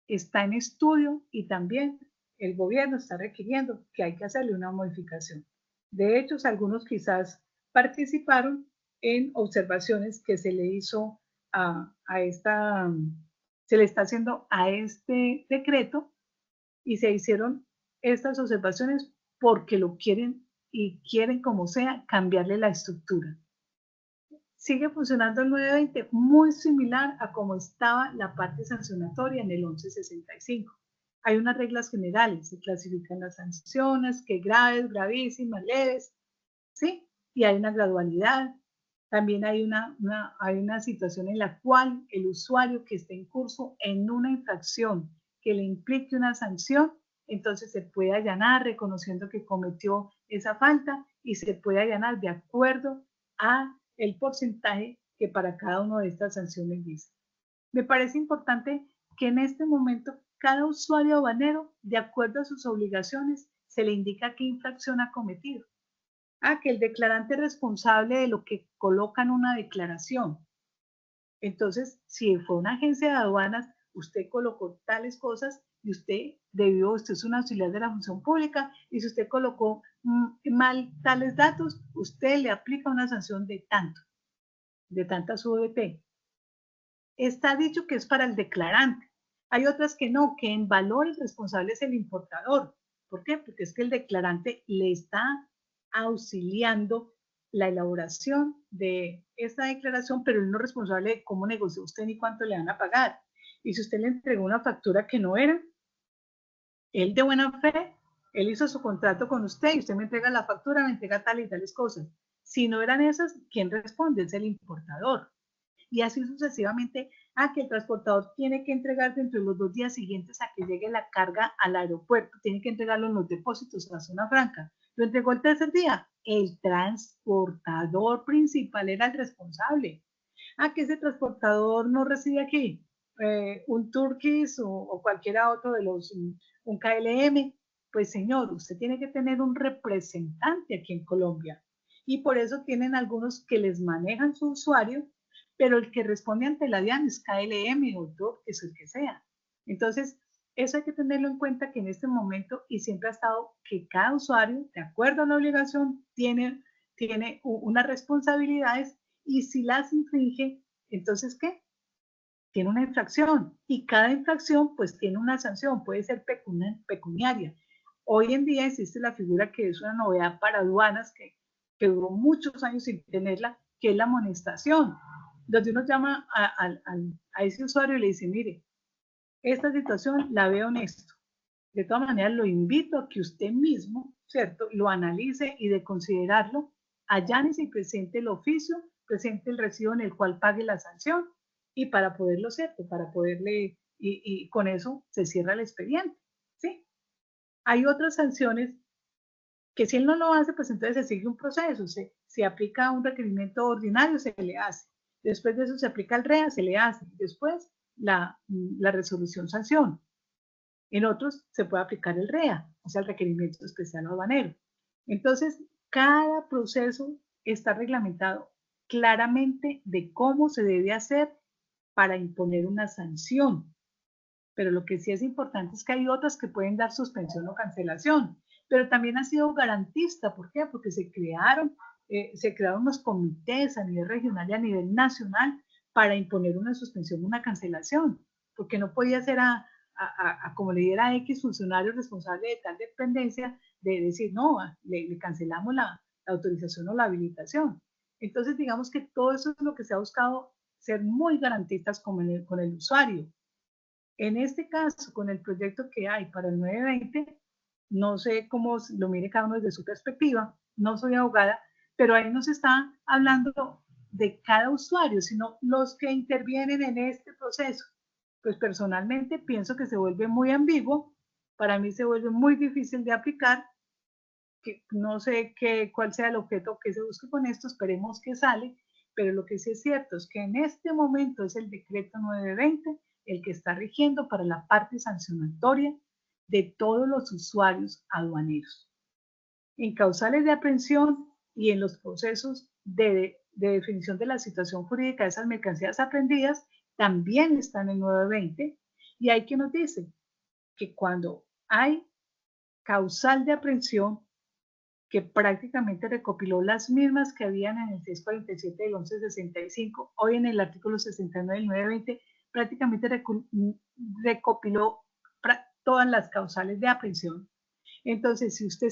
está en estudio y también el gobierno está requiriendo que hay que hacerle una modificación. De hecho, algunos quizás participaron en observaciones que se le hizo se le está haciendo a este decreto y se hicieron estas observaciones porque lo quieren y quieren como sea cambiarle la estructura. Sigue funcionando el 920 muy similar a como estaba la parte sancionatoria en el 1165. Hay unas reglas generales, se clasifican las sanciones, que graves, gravísimas, leves, ¿sí? Y hay una gradualidad. También hay una situación en la cual el usuario que esté en curso en una infracción que le implique una sanción, entonces se puede allanar reconociendo que cometió esa falta y se puede allanar de acuerdo a el porcentaje que para cada una de estas sanciones dice. Me parece importante que en este momento cada usuario aduanero, de acuerdo a sus obligaciones, se le indica qué infracción ha cometido. Que el declarante es responsable de lo que coloca en una declaración. Entonces, si fue una agencia de aduanas, usted colocó tales cosas y usted es un auxiliar de la función pública, y si usted colocó mal tales datos, usted le aplica una sanción de tantas UDT. Está dicho que es para el declarante. Hay otras que no, que en valor el responsable es el importador. ¿Por qué? Porque es que el declarante le está auxiliando la elaboración de esta declaración, pero él no es responsable de cómo negoció usted ni cuánto le van a pagar. Y si usted le entregó una factura que no era, él de buena fe, él hizo su contrato con usted y usted me entrega la factura, me entrega tal y tales cosas. Si no eran esas, ¿quién responde? Es el importador. Y así sucesivamente, que el transportador tiene que entregar dentro de los 2 días siguientes a que llegue la carga al aeropuerto, tiene que entregarlo en los depósitos a la zona franca. Lo entregó el tercer día. El transportador principal era el responsable. Que ese transportador no reside aquí, un Turkish o cualquiera otro de los, un KLM, pues señor, usted tiene que tener un representante aquí en Colombia. Y por eso tienen algunos que les manejan su usuario, pero el que responde ante la DIAN es KLM o Turkish, el que sea. Entonces, eso hay que tenerlo en cuenta que en este momento y siempre ha estado que cada usuario, de acuerdo a la obligación, tiene unas responsabilidades y si las infringe, entonces, ¿qué? Tiene una infracción y cada infracción pues tiene una sanción, puede ser pecuniaria. Hoy en día existe la figura que es una novedad para aduanas que duró muchos años sin tenerla, que es la amonestación, donde uno llama a ese usuario y le dice, mire, esta situación la veo honesto. De todas maneras, lo invito a que usted mismo, ¿cierto?, lo analice y de considerarlo, allánese y presente el oficio, presente el recibo en el cual pague la sanción y para poderlo, ¿cierto?, para poderle, y con eso se cierra el expediente, ¿sí? Hay otras sanciones que si él no lo hace, pues entonces se sigue un proceso, se aplica un requerimiento ordinario, se le hace. Después de eso se aplica el REA, se le hace. Después la resolución sanción. En otros se puede aplicar el REA, o sea, el requerimiento especial aduanero. Entonces, cada proceso está reglamentado claramente de cómo se debe hacer para imponer una sanción. Pero lo que sí es importante es que hay otras que pueden dar suspensión o cancelación. Pero también ha sido garantista. ¿Por qué? Porque se crearon unos comités a nivel regional y a nivel nacional para imponer una suspensión o una cancelación. Porque no podía ser como le diera X funcionario responsable de tal dependencia, de decir, no, le cancelamos la autorización o la habilitación. Entonces, digamos que todo eso es lo que se ha buscado ser muy garantistas con el usuario. En este caso, con el proyecto que hay para el 920, no sé cómo lo mire cada uno desde su perspectiva, no soy abogada, pero ahí no se está hablando de cada usuario, sino los que intervienen en este proceso. Pues personalmente pienso que se vuelve muy ambiguo, para mí se vuelve muy difícil de aplicar, que no sé cuál sea el objeto que se busque con esto, esperemos que sale, pero lo que sí es cierto es que en este momento es el decreto 920 el que está rigiendo para la parte sancionatoria de todos los usuarios aduaneros. En causales de aprehensión y en los procesos de definición de la situación jurídica de esas mercancías aprehendidas, también están en 920 y hay quien nos dice que cuando hay causal de aprehensión que prácticamente recopiló las mismas que habían en el 647 del 1165, hoy en el artículo 69 del 920, prácticamente recopiló todas las causales de aprehensión. Entonces, si usted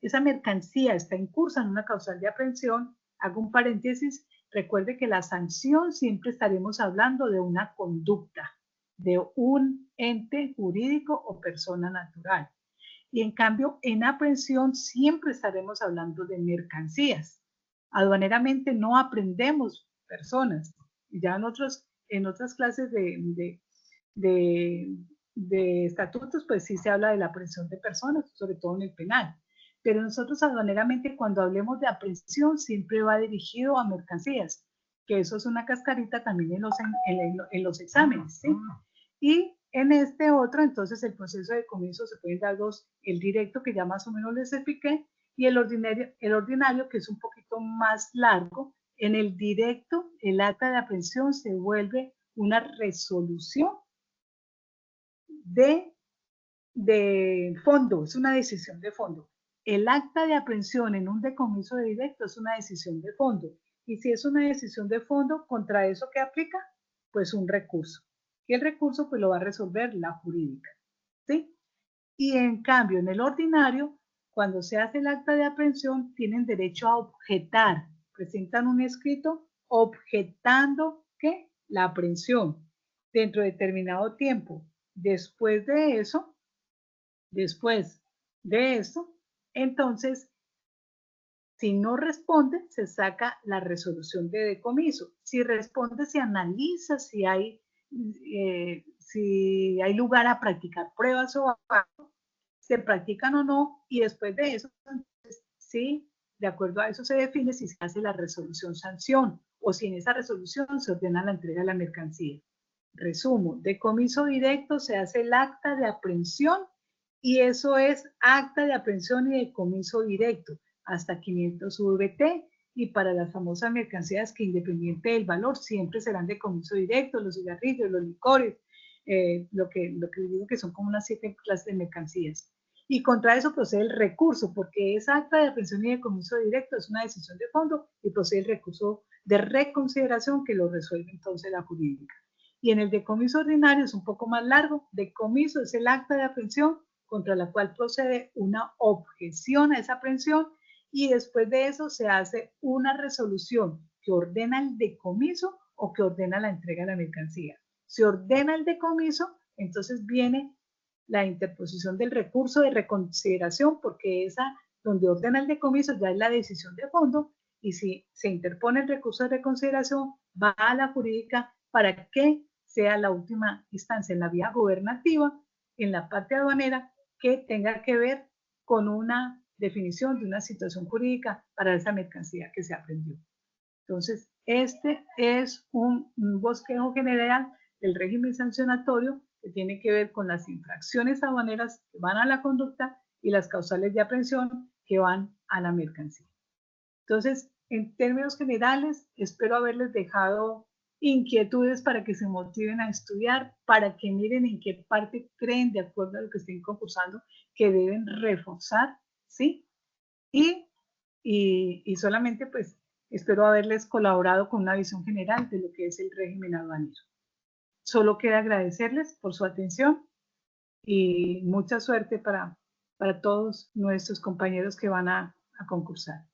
esa mercancía está en curso en una causal de aprehensión, hago un paréntesis, recuerde que la sanción siempre estaremos hablando de una conducta, de un ente jurídico o persona natural. Y en cambio, en aprehensión siempre estaremos hablando de mercancías. Aduaneramente no aprendemos personas. Ya en otras clases de estatutos, pues sí se habla de la aprehensión de personas, sobre todo en el penal. Pero nosotros aduaneramente cuando hablemos de aprehensión siempre va dirigido a mercancías, que eso es una cascarita también en los exámenes, ¿sí? Y en este otro, entonces, el proceso de decomiso se pueden dar dos, el directo, que ya más o menos les expliqué, y el ordinario, que es un poquito más largo. En el directo, el acta de aprehensión se vuelve una resolución de fondo, es una decisión de fondo. El acta de aprehensión en un decomiso de directo es una decisión de fondo. Y si es una decisión de fondo, ¿contra eso qué aplica? Pues un recurso. Y el recurso pues lo va a resolver la jurídica, ¿sí? Y en cambio, en el ordinario, cuando se hace el acta de aprehensión, tienen derecho a objetar. Presentan un escrito objetando ¿qué? La aprehensión dentro de determinado tiempo. Después de eso, entonces, si no responde, se saca la resolución de decomiso. Si responde, se analiza si hay lugar a practicar pruebas o se practican o no, y después de eso ¿sí? De acuerdo a eso se define si se hace la resolución sanción o si en esa resolución se ordena la entrega de la mercancía. Resumo, decomiso directo se hace el acta de aprehensión y eso es acta de aprehensión y decomiso directo, hasta 500 VT, y para las famosas mercancías que independiente del valor siempre serán decomiso directo, los cigarrillos, los licores, lo que digo que son como unas 7 clases de mercancías. Y contra eso procede el recurso, porque esa acta de aprehensión y decomiso directo es una decisión de fondo y procede el recurso de reconsideración que lo resuelve entonces la jurídica. Y en el decomiso ordinario es un poco más largo. Decomiso es el acta de aprehensión contra la cual procede una objeción a esa aprehensión y después de eso se hace una resolución que ordena el decomiso o que ordena la entrega de la mercancía. Se ordena el decomiso, entonces viene la interposición del recurso de reconsideración, porque esa donde ordena el decomiso ya es la decisión de fondo, y si se interpone el recurso de reconsideración, va a la jurídica para que sea la última instancia en la vía gobernativa, en la parte aduanera, que tenga que ver con una definición de una situación jurídica para esa mercancía que se aprendió. Entonces, este es un bosquejo general del régimen sancionatorio que tiene que ver con las infracciones aduaneras que van a la conducta y las causales de aprehensión que van a la mercancía. Entonces, en términos generales, espero haberles dejado inquietudes para que se motiven a estudiar, para que miren en qué parte creen, de acuerdo a lo que estén concursando, que deben reforzar, ¿sí? Y solamente, pues, espero haberles colaborado con una visión general de lo que es el régimen aduanero. Solo queda agradecerles por su atención y mucha suerte para todos nuestros compañeros que van a concursar.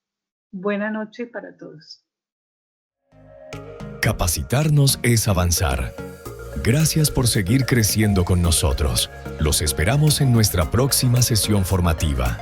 Buena noche para todos.
Capacitarnos es avanzar. Gracias por seguir creciendo con nosotros. Los esperamos en nuestra próxima sesión formativa.